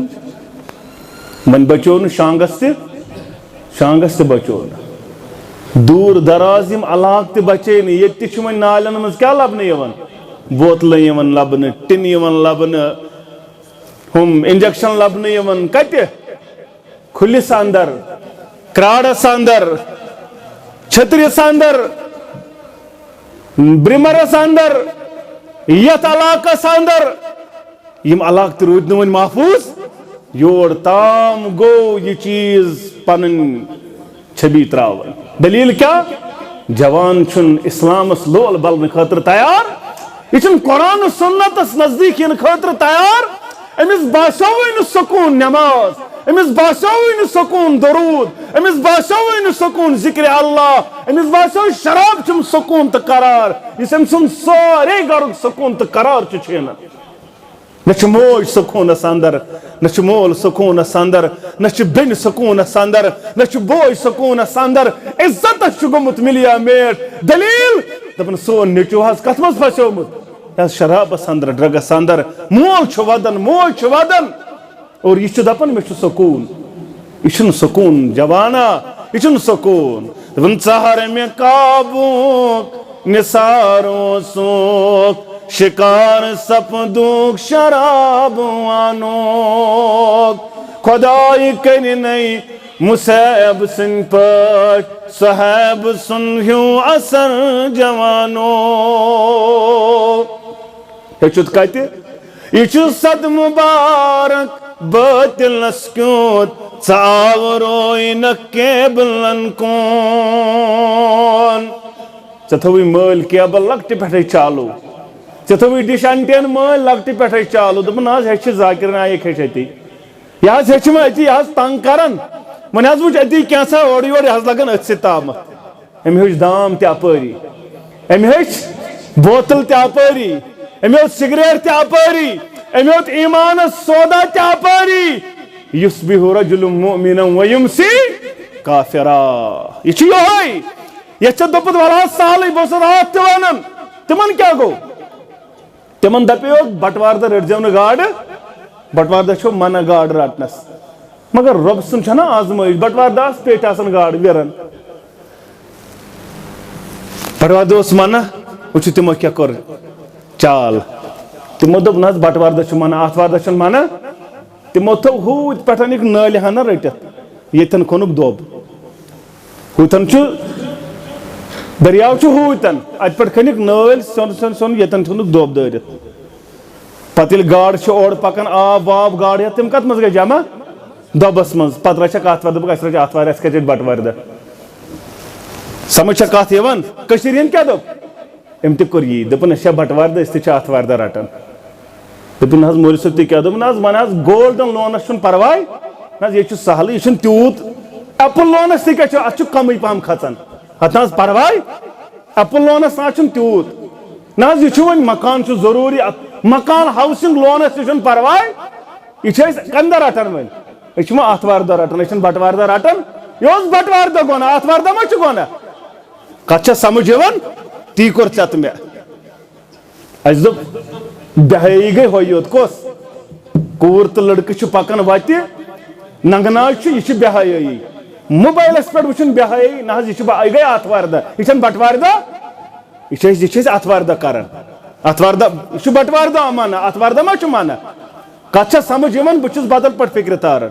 من بچون شانگس تے بچون دور درازیم علاق تے بچین یہ چھ من نالن مز کیا لبنے یون بوتل یون لبنے ٹن یون لبنے ہم انجیکشن لبنے یون کتے کھلس اندر کراڑس اندر چھتریس اندر برمرس اندر یت علاقس اندر یم علاق تے رود نون محفوظ یور تام گو یہ چیز پنن چھبی تراون دلیل کیا جوان چھن اسلامس لول بلن خاطر تیار یہ چھن قرآن و سنتس نزدیک ان خاطر تیار امس باسوین سکون نماز امس باسوین سکون درود امس باسوین سکون ذکر اللہ امس باسوین شراب چم سکون تو قرار اس امسن سارے گرگ سکون تو قرار چھینا نچ موج سکون اندر نچ مول سکون اندر نچ بن سکون اندر نچ بوج سکون اندر عزت گمت ملیا میٹ دلیل دپن سون نیچو حس کت مز پھسیومت شرابس اندر ڈرگس اندر مول چھ ودان اور یہ دپان مے سکون یہ سکون جوانا یہ سکون دپان ژہر مے قابوک نثارو سوک شکار سپدوک شراب وانوک خدائی کرنی مسیب سن پٹ صحیب سن ہیو اثر جوانو ہیچت کہتے یہ صد مبارک باطل نسکیوت ژاوروئی نکیبلن کون ژےٚ مٲلۍ کیبل لۄکٹہِ پٮ۪ٹھٕے چالو ژےٚ تھوٕے ڈِش انٹین مٲلۍ لۄکٹہِ پٮ۪ٹھٕے چالو دوٚپُن حظ ہیٚچھِ ذاکر نایک ہیٚچھ اتی یہ حظ ہیٚچھ مےٚ اتی یہِ حظ تنگ کران وۄنۍ حظ وٕچھ اتی کینٛژھا اورٕ یورٕ یہِ حظ لگان أتھۍ سۭتۍ تامَتھ أمۍ ہیوٚچھ دام تہِ اپٲری أمۍ ہیٚچھ بوتل تہِ اپٲری أمۍ ہیوٚت سگریٹ تہِ اپٲری أمۍ ہیوٚت ایمانس سودا تہِ اپٲری یُصبِحُ رجل مؤمنا ویمسی کافرا یہ چھُ یِہوٚے یتھ ژےٚ دوٚپُتھ وَلہٕ حظ سہلٕے بہٕ اوسُس راتھ تہِ وَنان تِمن کیٛاہ گوٚو تِمن دپیو بٹوار دۄہ رٔٹزیو نہٕ گاڈٕ بٹوار دۄہ چھو منع گاڈٕ رٹنس مگر رۄب سُنٛد چھنا آزمٲیش بٹوار دۄہ آسہٕ پیٹہِ آسان گاڈٕ ویران بٹوار دۄہ اوس منع وٕچھِو تِمو کیٛاہ کوٚر چال تِمو دوٚپ نہ حظ بٹوار دۄہ چھُ منع آتھوار دۄہ چھُنہٕ منع تِمو تھوٚو ہوٗتۍ پٮ۪ٹھ یِکھ نٲلہِ ہنا رٔٹِتھ ییٚتٮ۪ن کھوٚنُکھ دۄب ہوٗتن چھُ دریاو چھُ ہوٗتن اتہِ پٮ۪ٹھ کھٔنِکھ نٲلۍ سیوٚن ییٚتٮ۪ن تھوٚونُکھ دۄب دٲرِتھ پتہٕ ییٚلہِ گاڈٕ چھِ اورٕ پکان آب واب گاڈٕ ہٮ۪تھ تِم کتھ منٛز گٔے جمع دۄبس منٛز پتہٕ رچھکھ آتھوار دوٚپُکھ اسہِ رچھ آتھوارِ اسہِ کتہِ رٔٹۍ بٹوارِ دۄہ سمجھ چھا کتھ یِوان کٔشیٖرِ ہِنٛدۍ کیٛاہ دوٚپ أمۍ تہِ کوٚر یی دوٚپُن أسۍ چھا بٹوارِ دۄہ أسۍ تہِ چھِ آتھوارِ دۄہ رٹان دوٚپُن حظ مولوی صٲب تُہۍ کیٛاہ دوٚپُن حظ وۄنۍ حظ گولڈن لونس چھُنہٕ پرواے نہ حظ ییٚتہِ چھُ سہلٕے یہِ چھُنہٕ تیوٗت ایپل لونس تہِ کیٛاہ چھُ اتھ چھُ کمٕے پہم کھژان اتھ نہ حظ پرواے ایپل لونس نہ چھُنہٕ تیوٗت نہ حظ یہِ چھُ وۄنۍ مکان چھُ ضروٗری مکان ہاوسنگ لونس تہِ چھُنہٕ پرواے یہ چھِ أسۍ کمہِ دۄہ رٹان وۄنۍ أسۍ چھِ وۄنۍ آتھوار دۄہ رٹان أسۍ چھِنہٕ بٹوارِ دۄہ رٹان یہِ اوس بٹوارِ دۄہ گۄناہ آتھوار دۄہ ما چھُ گۄناہ کتھ چھا سمجھ یِوان تی کوٚر ژےٚ تہٕ مےٚ اسہِ دوٚپ بہٲیی گٔے ہۄے یوت کۄس کوٗر تہٕ لڑکہٕ چھِ پکان وتہِ ننگہٕ چھُ یہِ چھِ بہٲیی موبایلس پٮ۪ٹھ وٕچھُن بہٲیی نہ حظ یہِ گٔے آتھوارِ دۄہ یہِ چھنہٕ بٹوارِ دۄہ یہ چھِ أسۍ آتھوارِ دۄہ کران آتھوار دۄہ یہِ چھُ بٹوارِ دۄہ منع آتھوار دۄہ ما چھُ منع کتھ چھا سمجھ یِوان بہٕ چھُس بدل پٲٹھۍ فکرِ تاران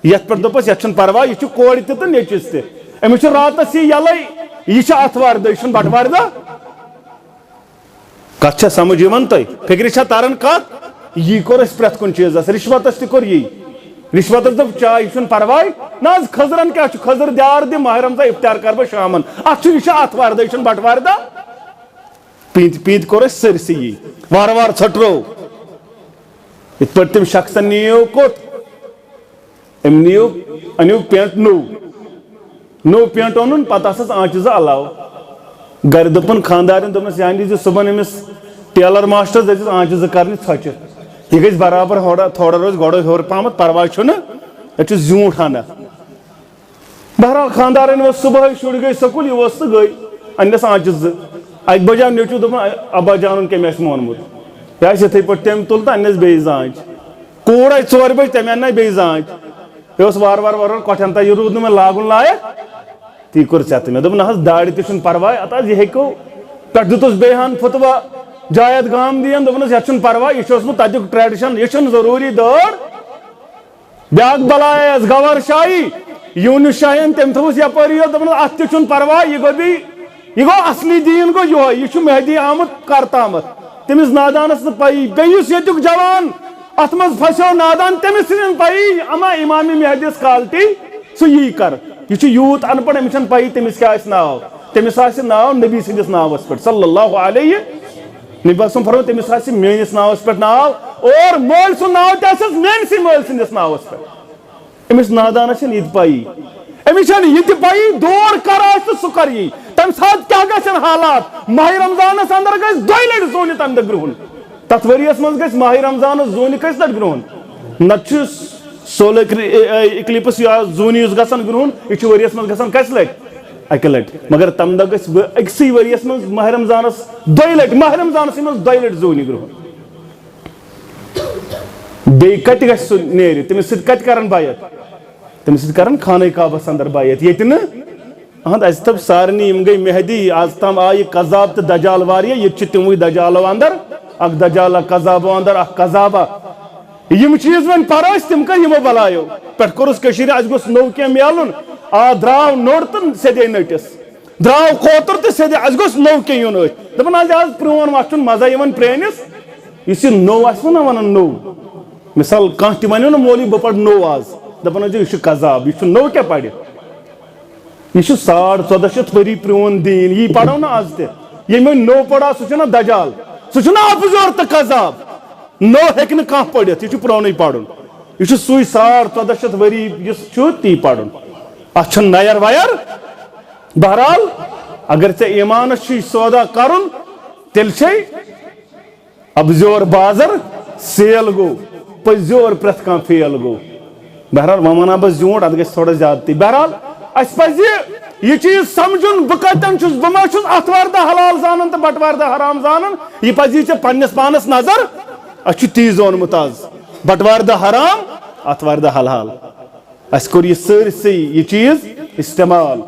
یتھ پٮ۪ٹھ دوٚپُس یتھ چھُنہٕ پرواے یہِ چھُ کورِ تہِ تہٕ نیٚچوِس تہِ أمِس چھُ راتس یہِ یلے یہِ چھُ آتھوارِ دۄہ یہِ چھُنہٕ بٹوارِ دۄہ کتھ چھا سمجھ یِوان تۄہہِ فکرِ چھا تران کتھ یی کوٚر اسہِ پرٛٮ۪تھ کُنہِ چیٖزس رِشوتس تہِ کوٚر یی رِشوتس دوٚپ چاے یہِ چھُنہٕ پرواے نہ حظ خٔزرن کیٛاہ چھُ خٔزٕر دیار دِ ماہِ رمضان اِفتیار کرٕ بہٕ شامن اتھ چھُ یہِ چھُ آتھوارِ دۄہ یہِ چھُنہٕ بٹوارِ دۄہ پیٖنتہِ کوٚر اسہِ سٲرسٕے یی وارٕ وارٕ ژھٔٹرو یِتھ پٲٹھۍ تٔمۍ شخصن نِیو کوٚت أمۍ أنِو پٮ۪نٛٹ نوٚو پٮ۪نٛٹ اوٚنُن پتہٕ آسس آنچہِ زٕ علاوٕ گرِ دوٚپُن خانٛدارٮ۪ن دوٚپنس یہِ اَنہِ زِ صُبحن أمِس ٹیلر ماسٹرس دٔپزِس آنچہِ زٕ کرنہِ ژھۄچہِ یہِ گژھِ برابر تھوڑا روزِ گۄڈٕ ہیوٚر پہمتھ پرواے چھُنہٕ اَتہِ چھُ زیوٗٹھ ہنا بہرحال خانٛدارن ووت صبحٲے شُرۍ گٔے سکوٗل یہِ ووٚژھ تہٕ گٔے أننس آنچہِ زٕ اکہِ بجاو نیٚچوٗ دوٚپُن ابا جانُن کٔمۍ آسہِ مونمُت یہِ آسہِ یِتھٕے پٲٹھۍ تٔمۍ تُل تہٕ اننس بیٚیہِ زانچ کوٗر آیہِ 4 بجہِ تٔمۍ انناے بیٚیہِ زانچ یہِ اوس وارٕ وارٕ کۄٹھٮ۪ن تام یہِ روٗد نہٕ مےٚ لاگُن لایق تی کوٚر ژےٚ تہٕ مےٚ دوٚپ نہ حظ دارِ تہِ چھُنہٕ پرواے اتھ حظ یہِ ہیٚکو پٮ۪ٹھٕ دِتُس بیٚیہِ ہن فتوا جاید گامدِین دوٚپنس یتھ چھُنہٕ پرواے یہِ چھُ اوسمُت تتیُک ٹریڈِشن یہِ چھُنہٕ ضروٗری دٲر بیاکھ بلاے ٲس گور شاہی یوٗنس شاہین تٔمۍ تھوٚوُس یپٲری یوت دوٚپنس اتھ تہِ چھُنہٕ پرواے یہِ گوٚو اصلی دیٖن گوٚو یِہوے یہِ چھُ مہدی آمُت کرتامتھ تٔمِس نادانس نہٕ پیی بیٚیہِ یُس ییٚتیُک جوان اتھ منٛز پھسیو نادان تٔمِس تہِ چھنہٕ پیی اما امامِ مہدیس کالٹی سُہ یی کر یہِ چھُ یوٗت ان پڑھ أمِس چھنہٕ پیی تٔمِس کیٛاہ آسہِ ناو تٔمِس آسہِ ناو نبی سٕنٛدِس ناوس پٮ۪ٹھ صلی اللہ علیہ نبی صٲبن فرموو تٔمِس آسہِ میٲنِس ناوس پٮ۪ٹھ ناو اور مٲلۍ سُنٛد ناو تہِ آسٮ۪س میٲنسٕے مٲلۍ سٕنٛدِس ناوس پٮ۪ٹھ أمِس نادانس چھنہٕ یہِ تہِ پیی أمِس چھنہٕ یہِ تہِ پیی دور کر آسہِ تہٕ سُہ کر یی تمہِ ساتہٕ کیٛاہ گژھن حالات ماہِ رمضانس اندر گژھِ 2 لٹہِ زوٗنہِ تمہِ دۄہ گرٛہُن تتھ ؤرِیس منٛز گژھِ ماہِ رمضانس زوٗنہِ کٔژِ لٹہِ گرٛہُن نتہٕ چھُ سولر اِکلِپس یا زوٗنہِ یُس گژھان گرٛہُن یہِ چھُ ؤرِیس منٛز گژھان کٔژِ لٹہِ اکہ لٹ مگر تم دہ گھ اکسی وریس من ماہ رمضانس دۄیہِ لٹہِ ماہ رمضانس من دۄیہِ لٹہِ زوٗنہِ گرہُن بیٚیہِ کتہِ گژھِ سُہ نیرِ تٔمِس سۭتۍ کتہِ کرن بیعت تٔمِس سۭتۍ کرن خانہ کعبس اندر بیعت ییٚتہِ نہٕ اہن اسہِ دوٚپ سارنٕے یِم گٔے مہدی آز تام آیہِ قذاب تہٕ دجال واریاہ ییٚتہِ چھِ تِموٕے دجالو اندر اکھ دجالا قذابو اندر اکھ قذابا یم چیز وۄنۍ پرو أسۍ تِم کٔر یِمو بلایو پٮ۪ٹھ کوٚرُس کٔشیٖرِ اَسہِ گوٚژھ نوٚو کینٛہہ میلُن آ درٛاو نوٚر تہٕ سیٚدے نٔٹِس درٛاو کوتُر تہٕ سیٚدے اَسہِ گوٚژھ نوٚو کینٛہہ یُن أتھۍ دپان آز پرٛون وقت چھُنہٕ مزا یِوان پرٛٲنِس یُس یہِ نوٚو آسہِ نا ونان نوٚو مثال کانٛہہ تہِ ونیو نا مولوی بہٕ پرٕ نوٚو آز دپان ٲسۍ یہِ چھُ قذاب یہِ چھُ نوٚو کیٛاہ پرِ یہ 1400 ؤری پرون دین یہ پڑھو نا آز تہ یم نو پڑھا سہ دجال سہ اپزور تو قذاب نو ہیک نہ کھانا پڑھت یہ پرون پڑھن یہ سوئی 1400 ؤری تی پڑھن ات نیر ویر بہرحال اگر ے ایمانس سودا کرن تیل ابزور بازر سیل گو پزور پریت کھانا فیل گو بہرحال وہ ونان بہٕ زیوٗٹھ ات گژھِ تھوڑا زیادتی بہرحال اس پزِ یہ چیز سمجھن بہ کتن چھس بہ ما چھس اتوار دہ حلال زانن تو بٹوار دہ حرام زانن یہ پزی ژےٚ پننس پانس نظر اس چھُ تی زونمُت آز بٹوار دہ حرام اتوار دہ حلال اس کوٚر یہ سٲرسٕے یہ چیز استعمال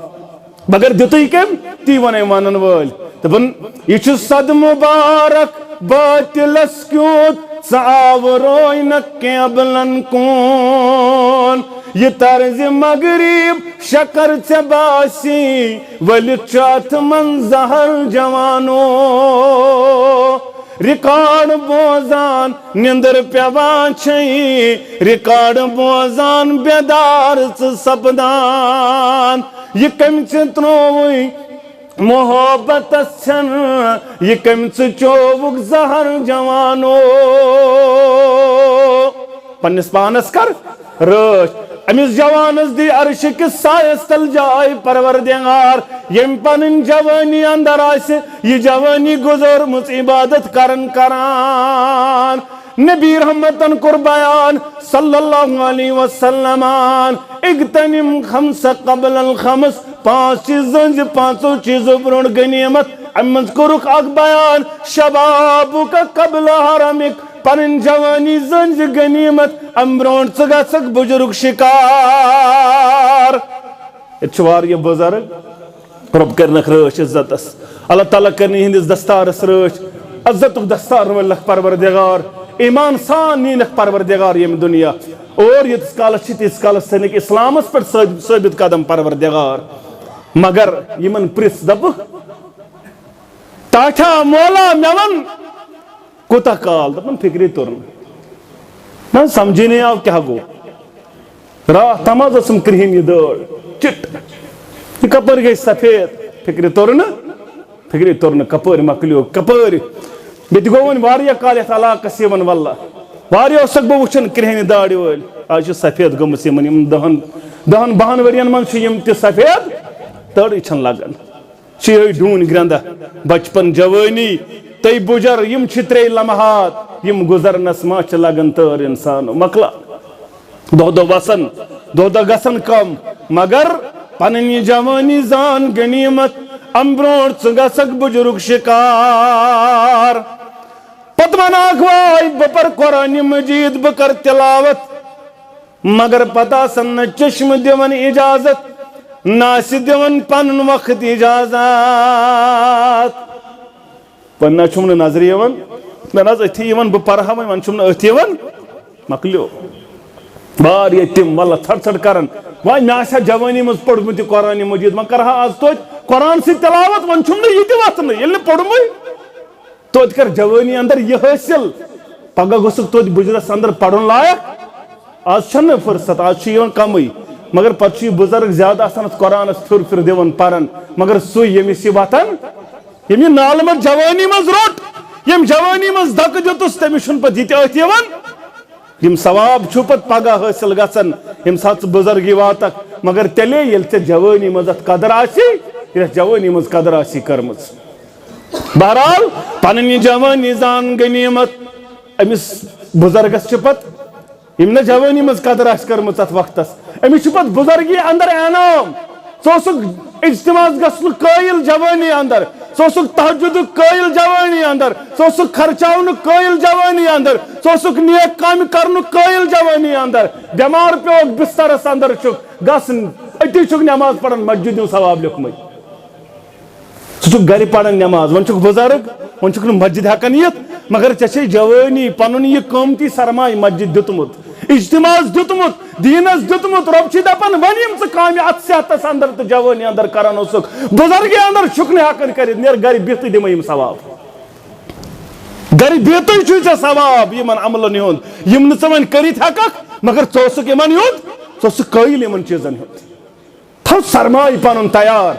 مگر دِتُے کٔمۍ تی ونے ونن وٲلۍ دپان یہ چھُ صد مبارک باطلس کیُتھ ژٕ آوروے نہٕ قیبلن کُن یہ طرز مغرب شکر ژےٚ باسی ؤلِتھ چھُ اتھ منٛز زہر جوانو ریکارڈ بوزان نیندر پیوان چھے ریکارڈ بوزان بیدار ژٕ سپدان یہ کمہِ ژےٚ ترٛووُے محبتس چھنہٕ یہ کمہِ ژٕ چووُکھ زہر جوانو پننس پانس کر رٲچھ امس جوانس دی عرش کس سایس تل جائے پروردگار یم پنن جوانی اندر آسہِ یہ جوانی گزرمٕژ عبادت کرن کران نبی رحمتن کور بیان صلی اللہ علیہ وسلم اغتنم خمس قبل الخمس پانچ چیزن پانچو چیزو برونٛٹھ غنیمت امہِ منٛز کوٚرُکھ اکھ بیان شبابُک قبل حرمک پنن جوانی زنج غنیمت ام برونٛٹھ ژٕ گژھکھ بُجرُک شکار ییٚتہِ چھُ واریاہ بُزرگ رۄب کرنکھ رٲچھ عزتس اللہ تعالیٰ کرنہِ یِہنٛدِس دستارس رٲچھ عزتُک دستار وٲلِکھ پروردگار ایمان سان نینکھ پروردگار ییٚمہِ دُنیا اور ییٖتِس کالس چھِ تیٖتِس کالس تھٲینکھ اسلامس پٮ۪ٹھ ثٲبت قدم پروردگار مگر یِمن پرٛژھ دپُکھ ٹاٹھا مولا مےٚ ون کوتاہ کال دپان فکری توٚر نہٕ سمجھی نہیں آو کیٛاہ گوٚو راتھ تام حظ ٲسٕم کرٛہِنۍ یہِ دٲڑ چِٹ یہِ کپٲرۍ گٔے سفید فکری توٚر نہٕ کپٲرۍ مۄکلیو کپٲرۍ بیٚیہِ تہِ گوٚو وۄنۍ واریاہ کال یتھ علاقس یِوان واللہ واریاہ اوسکھ بہٕ وٕچھان کرٛہنہِ داڑِ وٲلۍ آز چھِ سفید گٔمٕژ یِمن یِم دہن بہن ؤرین منٛز چھِ یِم تہِ سفید تٔڑٕے چھنہٕ لگان چھِ یِہوٚے ڈوٗنۍ گرٛٮ۪نٛدہ بچپن جوٲنی تٔے بُجر یِم چھِ ترٛے لمحات یِم گُزرنس ما چھِ لگان تٲر انسان مکلا دۄہ دۄہ وسان دۄہ دۄہ گژھان کم مگر پنٕنۍ یہِ جوٲنی زان غنیمت ام برونٛٹھ ژٕ گژھکھ بُجرُک شکار پتہٕ وناکھ واے بہٕ پر قرآنہِ مجیٖد بہٕ کر تلاوت مگر پتہٕ آسن نہٕ چشمہٕ دِوان اجازت نہ آسہِ دِوان پنُن وقت اجازت وۄنۍ نہ چھُم نہٕ نظرِ یِوان مےٚ نہ حظ أتھی یِوان بہٕ پرہا وۄنۍ وۄنۍ چھُم نہٕ أتھۍ یِوان مۄکلیو واریاہ تِم واللہ ژھٹ ژھٹ کران وۄنۍ مےٚ آسہِ ہا جوٲنی منٛز پوٚرمُت یہِ قرآنہِ مجیٖد وۄنۍ کرہا آز توتہِ قرآن سۭتۍ تلاوت وۄنۍ چھُم نہٕ یہِ تہِ وۄتھنہٕ ییٚلہِ نہٕ پوٚرمُے توتہِ کر جوٲنی اندر یہِ حٲصِل پگہہ گوٚژھُکھ توتہِ بُجرس اندر پرُن لایق آز چھنہٕ فرصت آز چھُ یِوان کمٕے مگر پتہٕ چھُ یہِ بُزرگ زیادٕ آسان اتھ قرآنس پھِر پھِر دِوان پران مگر سُے ییٚمِس یہِ وتھان ییٚمۍ یہِ نالہٕ منٛز جوٲنی منٛز روٚٹ ییٚمۍ جوٲنی منٛز دکہٕ دِتُس تٔمِس چھُنہٕ پتہٕ یہِ تہِ أتھۍ یِوان یِم ثواب چھُ پتہٕ پگہہ حٲصِل گژھان ییٚمہِ ساتہٕ ژٕ بُزرگی واتکھ مگر تیٚلے ییٚلہِ ژےٚ جوٲنی منٛز اتھ قدر آسی ییٚلہِ اتھ جوٲنی منٛز قدر آسی کٔرمٕژ بہرحال پنٕنۍ یہِ جوٲنی زان غنیمت أمِس بُزرگس چھِ پتہٕ ییٚمۍ نہٕ جوٲنی منٛز قدر آسہِ کٔرمٕژ اتھ وقتس أمِس چھُ پتہٕ بُزرگی اندر انعام ژٕ اوسُکھ اجتماع گژھن قٲیِل جوانی اندر سہ تہجد قٲیِل جوانی اندر سہ خرچاون قٲیِل جوانی اندر سہ نیک کامہ کرن قٲیِل جوانی اندر بیمار پیوک بسترس اندر گژھن اتی نماز پڑھن مسجد ثواب لیکھمت سہ گھر پڑھن نماز ون بزرگ ون مسجد ہیکان یتھ مگر ژے جوانی پنن یہ قیمتی سرمایہ مسجد دیتمت اجتماع دیتمت دینس دیتمت رب چھ دپان ون یم ژٕ کامہ ات صحتس اندر تو جوانی اندر کران اوسک بزرگی اندر چھُکھ نہٕ ہیکان کٔرِتھ نیر گھر بہتھٕے دِمے یم ثواب گھر بہتھٕے چھُے ژےٚ ثواب یمن عملن ہُنٛد یم نہٕ ژٕ وۄنۍ کٔرِتھ ہیککھ مگر ژٕ اوسُکھ یمن ہُنٛد ژٕ اوسُکھ قٲیِل یمن چیٖزن ہُنٛد تھو سرمایہ پنن تیار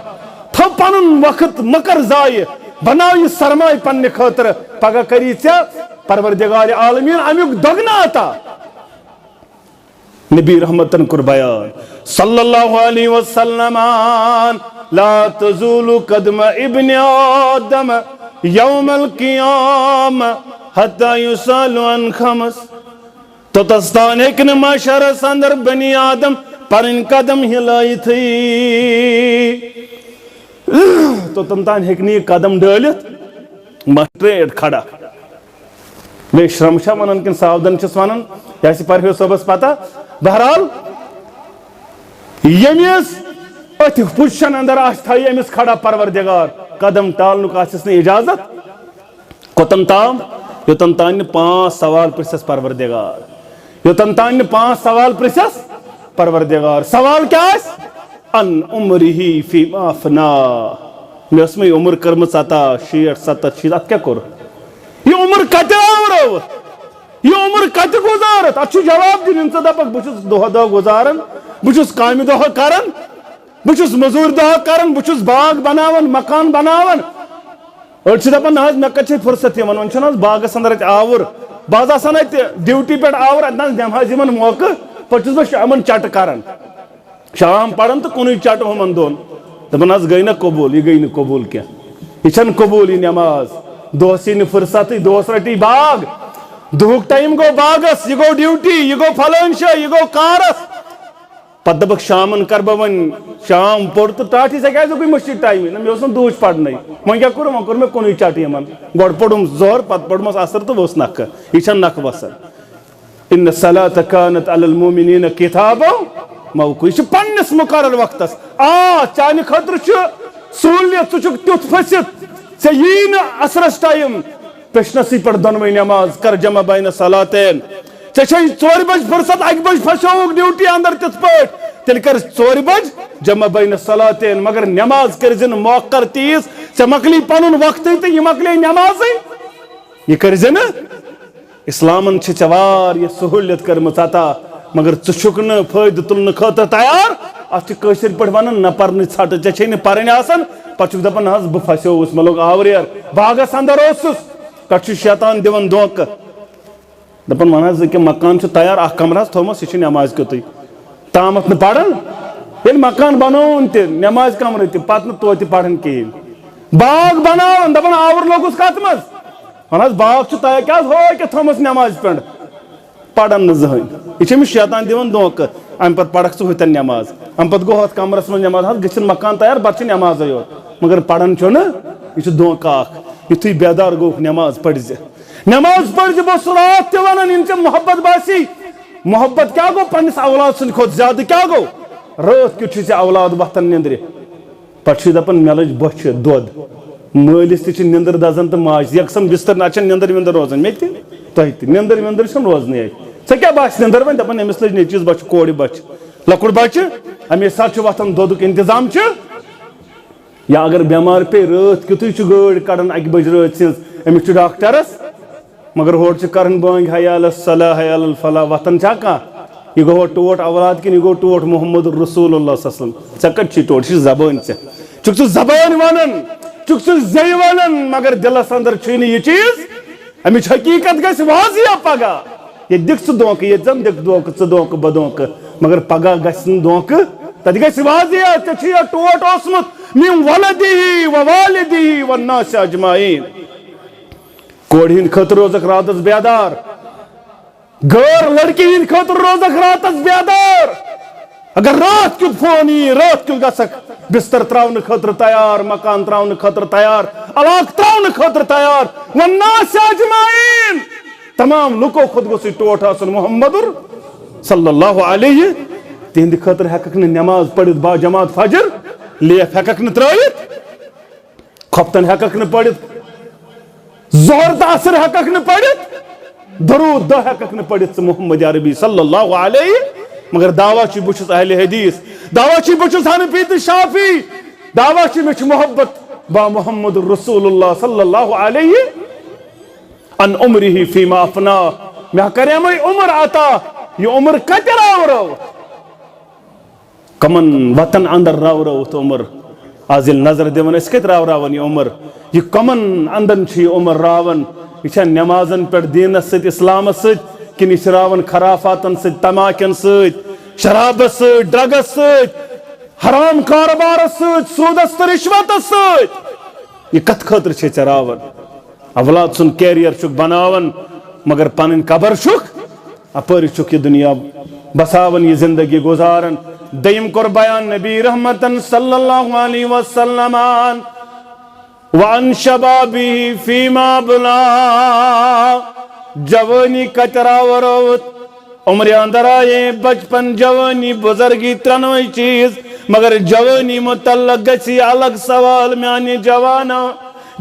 تھو پنن وقت مکر ضایع بناو یہ سرمایہ پنہ خاطر پگہ کری ژےٚ پروردگار عالمین امیُک دگنا عطا نبی رحمتن کور بیان صلی اللہ علیہ وسلم لا تزول قدم ابن آدم یوم القیام حتی یسال عن خمس توتستان ہیکن معاشرس اندر بنی آدم پرن قدم ہلائیت توتن تان ہیکنی قدم ڈالت مسٹریٹ کھڑا میں شرمشا ونن کن ساودن چس ونن یہ پرہیو صبس پتہ بہرحال یمس ات پوزیشن اندر تھائی امس کھڑا پروردگار قدم ٹالنک آسس نے اجازت کوتن تام یوتن تان 5 سوال پرسس پروردگار یوتن تان 5 سوال پرسس پروردگار سوال کیا اس ان عمرہ فیما افنا میں اس میں عمر کرمس عطا 60 70 ات کیا کور یہ عمر کتہ آور یہ عمر کتہ گزارت ات جواب دن انت دپک بچس دہ دہ گزارن بچس کامہ دہ کرن بچس مزور دہ کرن بچس باغ بناون مکان بناون اڑ چھ دپان نہ مے کتھ فرصت یمن ون چھنا باغس اندر آور باز آسان ات ڈیوٹی پہ آور اتنا دمہا یمن موقع پچس بہ شامن چٹ کرن شام پڑھن تو کن چٹ ہمن دون دپان گئی نا قبول یہ گئی نا قبول کیا یہ چھن قبول یہ نماز دہس یہ فرصت دہس رٹی باغ دہک ٹائم گو باغس یہ گو ڈیوٹی یہ گو فلان شاہ یہ گو کارس پتہ دپک شامن کر بہ ون شام پور تو ٹاٹھی سے کیا کوئی مشکل ٹائم نا مے دہچ پڑھنے وۄنۍ کیا کوٚر وۄنۍ کوٚر مےٚ کُنُے چٹ یمن گۄڈٕ پوٚرُم ظہر پتہٕ پوٚرمس عصر تہٕ ؤژھ نکھٕ یہ چھنہٕ نکھٕ وسان ان الصلاة كانت على المؤمنين كتابا موقوع یہ پنس مقرر وقتس چانہ خاطر سہولیت ژٕ چھُکھ تیُتھ پھٔسِتھ ژےٚ یی نہٕ عصرس ٹایم پیشنسی پہ دونوے نماز کر جمع بین صلاتین ژےٚ 4 بج فرصت 1 بج پھسیوک ڈیوٹی اندر تت پٲٹھۍ تیٚلہِ کر 4 بج جمع بین صلاتین مگر نماز کٔرزِ نہٕ موقر تیٖژ ژےٚ مۄکلی پنُن وقتٕے تہٕ یہِ مۄکلے نمازٕے یہِ کٔرزِ نہٕ اسلامن چھِ ژےٚ واریاہ سہولیت کٔرمٕژ عطا مگر ژٕ چھُکھ نہٕ فٲیدٕ تُلنہٕ خٲطرٕ تیار اتھ چھِ کٲشِر پٲٹھۍ ونان نہ پرنٕچ ژھٹہٕ ژےٚ چھے نہٕ پرٕنۍ آسان پتہٕ چھُکھ دپان نہ حظ بہٕ پھسیووُس مےٚ لوٚگ آوریر باغس اندر اوسُس پتہٕ چھُ شیطان دِوان دھوکہٕ دپان ون حظ أکیاہ مکان چھُ تیار اکھ کمرٕ حظ تھومُس یہِ چھُ نماز کیُتٕے تامتھ نہٕ پران ییٚلہِ مکان بنووُن تہِ نماز کمرٕ تہِ پتہٕ نہٕ توتہِ پران کِہیٖنۍ باغ بناوان دپان آوُر لوٚگُس کتھ منٛز ون حظ باغ چھُ تیار کیٛاہ حظ ہو أکیاہ تھومُس نمازِ پٮ۪ٹھ پران نہٕ زٕہٕنۍ یہِ چھُ أمِس شیطان دِوان دھوکہٕ امہِ پتہٕ پرکھ ژٕ ہُتٮ۪ن نماز امہِ پتہٕ گوٚو اتھ کمرس منٛز نماز حظ گٔژھِنۍ مکان تیار پتہٕ چھِ نمازے یوت مگر پران چھُنہٕ یہ چھُ دھوکہٕ اکھ یُتھُے بیدار گوٚوُکھ نماز پٔرزِ نماز پٔرزِ بہٕ اوسُس راتھ تہِ ونان ییٚلہِ ژےٚ محبت باسی محبت کیٛاہ گوٚو پننِس اولاد سٕنٛدِ کھۄتہٕ زیادٕ کیٛاہ گوٚو راتھ کیُتھ چھُے ژےٚ اولاد وۄتھان نیٚنٛدرِ پتہٕ چھُے دپان مےٚ لٔج بۄچھِ دۄد مٲلِس تہِ چھِ نیٚنٛدٕر دزان تہٕ ماجہِ یکسن بستر نتہٕ چھنہٕ نیٚنٛدٕر ویٚنٛدٕر روزان مےٚ تہِ تۄہہِ تہِ نیٚنٛدٕر ویٚنٛدٕر چھنہٕ روزنٕے اتہِ ژےٚ کیٛاہ باسہِ نیٚنٛدٕر وۄنۍ دپان أمِس لٔج نیٚچوِس بچہِ کورِ بچہِ لۄکُٹ بچہِ امی ساتہٕ چھُ وۄتھان دۄدُک انتظام چھُ یا اگر بٮ۪مار پیٚیہِ راتھ کیُتھُے چھُ گٲڑۍ کڑان 1 بجہِ رٲژ سٕنٛز أمِس چھُ ڈاکٹرس مگر ہورٕ چھِ کران بٲنٛگۍ حیا علی الصلاح حیا علی الفلاح وتھان چھا کانٛہہ یہ گوٚو ٹوٹھ اولاد کِنہٕ یہِ گوٚو ٹوٹھ محمد رسول اللہ صلی اللہ علیہ وسلم ژےٚ کتہِ چھُے ٹوٹھ یہِ چھِ زبٲنۍ ژےٚ چھُکھ ژٕ زبٲنۍ ونان چھُکھ ژٕ زیٚیہِ ونان مگر دلس اندر چھُے نہٕ یہِ چیٖز امِچ حقیٖقت گژھِ واضح پگاہ ییٚتہِ دِکھ ژٕ دھوکہٕ ییٚتہِ زن دِکھ دھوکہٕ ژٕ دھوکہٕ بہٕ دھوکہٕ مگر پگاہ گژھِ نہٕ دھوکہٕ تتہِ گژھِ واضح ژےٚ چھُے یتھ ٹوٹھ اوسمُت من ولدی و والدی والناس اجمعین کورِ ہٕنٛدِ خٲطرٕ روزکھ راتس بیدار غٲر لڑکی ہٕنٛدِ خٲطرٕ روزکھ راتس بیدار اگر رات کیت فون رات کیت گسک بستر تراؤن خطر تیار مکان تراؤن خطر تیار علاقہ تراؤن خطر تیار والناس اجمعین تمام لکو خود گوسی ٹوٹ آسن محمد صلی اللہ علیہ تہند خطر ہیکک نماز پڑھت با جماعت فجر لیف ہیکک ترائیت کھپتن ہیکک پڑھت ظہر تاثر ہیکک پڑھت درود دہ ہیکک پڑھت محمد عربی صلی اللہ علیہ مگر دعویٰ چی بچس اہل حدیث دعویٰ چی بچس حنفی تو شافی دعویٰ چی مچ محبت با محمد رسول اللہ صلی اللہ علیہ ان عمرہ فیما افنا میں کرے میں عمر آتا یہ عمر کت راو رو کمن وطن اندر راو رو تو عمر آزل نظر دیون اس کت راو راون یہ عمر یہ کمن اندن چھی عمر راون یہ نمازن پر دین ست اسلام ست کن یہ راون خرافاتن ست تماکن ست شراب ست ڈرگ ست حرام کاربار ست سودست رشوت ست یہ کت خطر چھ چراون اولاد سن کیریئر چک بناون مگر پنن قبر چک اپر چک یہ دنیا بساون یہ زندگی گزارن دیم کر بیان نبی رحمتن صلی اللہ علیہ وسلم وعن شبابی فیما بلا جوانی کچرا وروت عمر اندر آئے بچپن جوانی بزرگی ترنوئی چیز مگر جوانی متعلق گسی الگ سوال میانی جوانا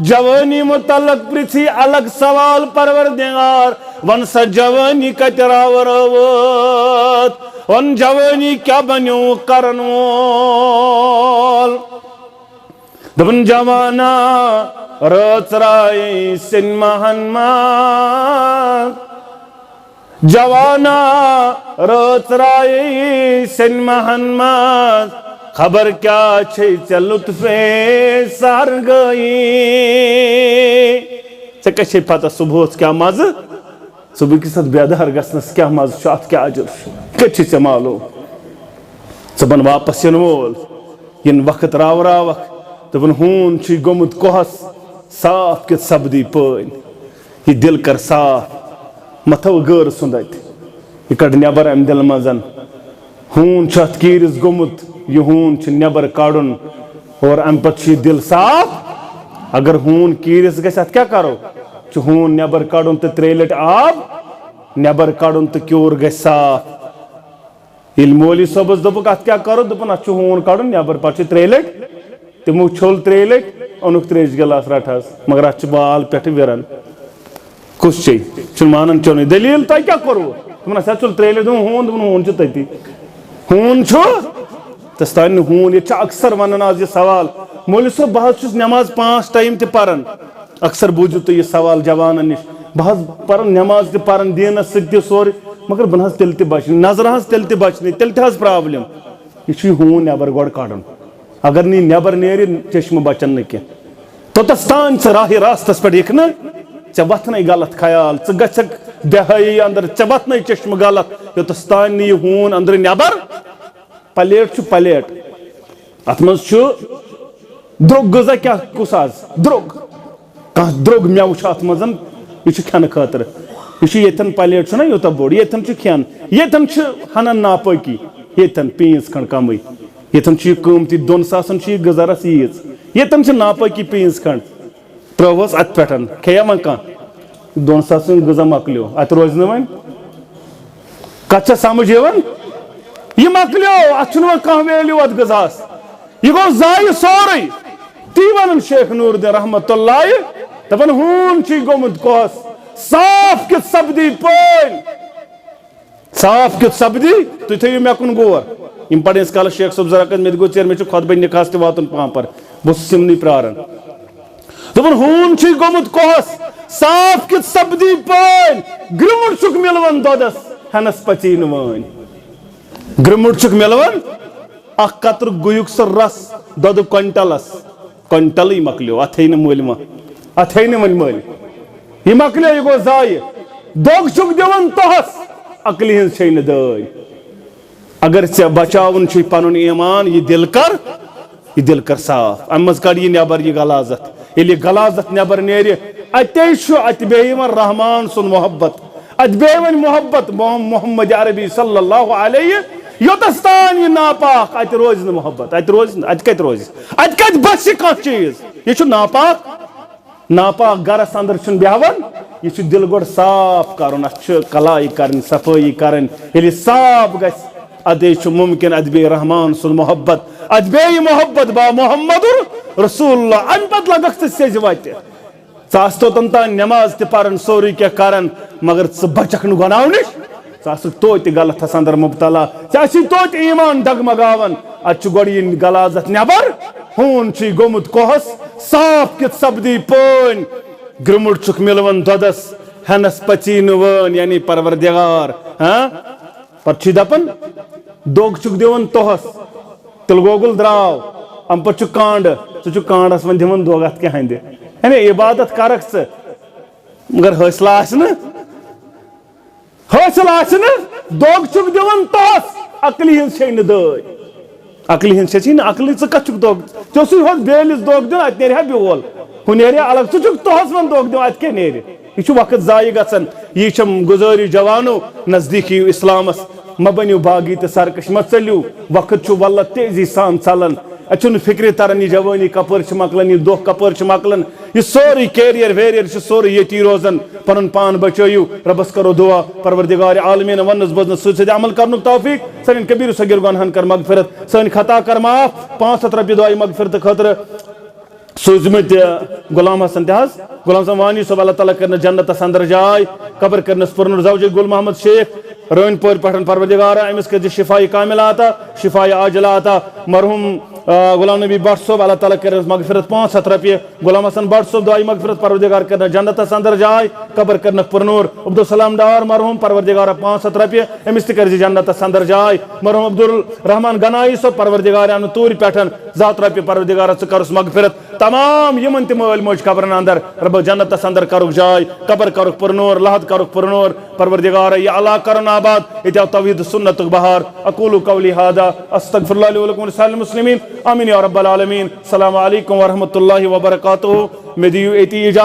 جوانی متعلق پرسی الگ سوال پروردگار ون سا جوانی کچرا وروت ون جوانی کیا بنیو کرن وول دبن جوانا رات رائی سن مہن جوانا رات رائی سن مہن خبر کیا چھے چل لطفے سار گئی چکہ چھے پاتا صبح کیا ماز صبح کی ساتھ بیادار گسنس کیا ماز شاعت کیا عجر کچھ سے معلوم صبح واپس ینوول ین وقت راو راوک دبن ہون چھی گمت کوہس صاف کت سبدی پین یہ دل کر صاف متو گر سندت یہ کڑ نیبر ام دل مزن ہون چھ کیرس گمت یہ ہون چھ نیبر کڑن اور ام پت چھ دل صاف اگر ہون کیرس گژھِ کیا کرو چھ ہون نیبر کڑن تو تریلٹ آب نیبر کڑن تو کیور گژھِ صاف یل مولی صبس دپک ات کیا کرو دپن ات چھ ہون کڑن نیبر پت چھ تریلٹ تمو چھول تریلٹ اونک تریش گلاس رٹھاس مگر ات چھ بال پٹھ ورن کس چھ چھ مانن چونی دلیل تہ کیا کرو تمن اس چھ تریلٹ ہون دپن ہون چھ تتی ہون چھ تستان ہون یہ چھ اکثر ونن آز یہ سوال مولی صاحب بہت چھس نماز 5 ٹائم تہ پرن اکثر بوجھو تو یہ سوال جوانن نش بہت پرن نماز تہ پرن دینس ست تہ سور مگر بن تیل تہ بچنی نظر ہز تیل تہ بچنی تیل تہ پرابلم یہ چھ ہون نیبر گوڑ کڑن اگر نی نیبر نیری چشم بچن نکی توتستان چھ راہ راستس پر ایک نا چھ وطنے غلط خیال چھ گچھک دہائی اندر چھ وطنے چشم غلط توتستان نی ہون اندر نیبر پلیٹ چھ پلیٹ اتمز چھ درگ غذا کیا کس آز درگ کان درگ میو چھ اتمزن یہ چھ کھن خاطر یہ چھ یتن پلیٹ چھ نا یوتا بوڑ یتن چھ کھن یتن چھ ہنن ناپاکی یتن پینس کھن کمی یتن چھ قیمتی 2 ساسن چھ گزارس ییز یتن چھ ناپاکی پینس کھن تروس ات پٹن کھیا من کان 2 ساسن غذا مکلیو ات روز نہ ون کچھ سمجھ یوان یہ مکلیو ات چھ کان ویلیو ات غذاس یہ گو زائے سورے تی ونن شیخ نور الدین رحمت اللہ دپن ہون چھ گومت کوس صاف کت سبدی پین صاف کت سبدی تو تھیو مے کن گور یم پڑھیں اس کال شیخ صاحب ذرا کر میں گو چیر میں چھ خطبہ نکاس تہ واتن پام پر بس سمنی پرارن دپن ہون چھ گومت کوس صاف کت سبدی پین گرمٹ چھ ملون دودس ہنس پچین وان گرمٹ چھ ملون اخ قطر گویک سر رس دود کنٹلس کنٹل مکلیو اتھے نا مول ما اتھے نا من مول یہ مکلیو یہ گو زائے دوگ چھ دیون تہس عقلی ہن چھ ن دای اگر ژے بچاون چھ پنن ایمان یہ دل کر صاف امز کڑ یہ نیبر یہ غلاظت یل غلاظت نیبر نیری اتے چھ ات بیون رحمان سن محبت ات بیون محبت محمد عربی صلی اللہ علیہ یوتستان یہ ناپاک ات روز محبت ات روز ات کت روز ات کت بس کھانا چیز یہ ناپاک ناپاک گرس اندر چھ بیہون یہ دل گوڑ صاف کرن ات کلائی کرن صفائی کرن یل صاف گژھِ ادے ممکن ادبے رحمان سن محبت ادبے محبت با محمد رسول اللہ ام پتہ لگک سیز وتہ ثاس توتن تان نماز تہ پرن سوری کیا کرن مگر ث بچک نہ گناو نش ثاس توت غلط ہس اندر مبتلا ثاس توت ایمان ڈگمگاون ات گوڑ یہ غلاظت نبر ہون چھ گومت کوہس صاف کت سپدی پٲنۍ گرمٹ چھک ملون دودس ہنس پچین ون یعنی پروردگار ہاں پتہ دپن دوگ چھک دیون توہس تل گوگل دراو ام پتہ چھ کانڈ ژٕ کانڈس ون دِوان دوگ ات کیا ہندِ یعنی عبادت کرک ژٕ مگر حوصلہ آسنہ حوصلہ آسنہ دوگ چھک دیون توہس عقلی ہنز چھے نہ دٲے عقلی ہنز چھے نہ عقلی ژٕ کتھ چھک دوگ ژےٚ سُے ہوت بیلس دوگ دیُن ات نیرِ ہا بیول ہُہ نیرِ ہا الگ ژٕ چھُکھ توہس ون دوگ دیُن ات کیاہ نیرِ یہ چھ وقت ضائع گژھان یہ چھم گزٲرِش جوانو نزدیک یِیِو اسلامس مہ بنیو باغی تہ سرکش مہ ژٔلِو وقت چھُ واللہ تیزی سان ژلان اتھ چھُنہٕ فکرِ تران یہ جوانی کپٲرۍ چھِ مۄکلان یہ دۄہ کپٲرۍ چھِ مۄکلان یہ سورُے کیریئر ویریئر چھُ سورُے ییٚتی روزان پنُن پان بچٲیِو رۄبس کرو دعا پروردگار عالمیٖن وننس بوزنس سۭتۍ سۭتۍ عمل کرنُک توفیق سانٮ۪ن کبیٖر صغیٖر گۄنہن کر مغفرت سٲنۍ خطا کر معاف 500 رۄپیہِ دعایہِ مغفرت خٲطرٕ سوٗزمٕتۍ غلام حسن تہ حظ غلام حسن وانی صٲب اللہ تعالیٰ کرنس جنتس اندر جاے قبر کرنس پرنور زوجہ گل محمد شیخ رٲنۍ پورِ پٮ۪ٹھ پروردگار أمِس کٔرۍ زِ شفایہِ کاملہ عطا شفایہِ عاجلہ عطا مرحوٗم غلام نبی بٹ صٲب اللہ تعالیٰ کرنس مغفرت 500 رۄپیہِ غلام حسن بٹ صٲب دعایہِ مغفرت پروردگار کرنس جنتس اندر جاے قبر کرنس پرنور عبدالسلام ڈار مرحوٗم پروردگار 500 رۄپیہِ أمِس تہِ کٔرۍ زِ جنتس اندر جاے مرحوٗم عبدالرحمان گنایی صٲب پروردگار انہٕ توٗرِ پٮ۪ٹھ 100 رۄپیہِ پروردگار ژٕ کرُس مغفرت تمام یمن تہ مٲلۍ موج قبرن اندر رب جنتس اندر کرُکھ جاے قبر کرُکھ پرنور لحد کرُکھ پرنور پروردگار یہ علاقہ کرن آباد یتہِ آو توحید سنتُک بہار اقول قولی هذا استغفر اللہ لی ولکم ولسائر المسلمین آمین یا رب العالمین السلام علیکم ورحمۃ اللہ وبرکاتہ مے دیو ایتی اجازت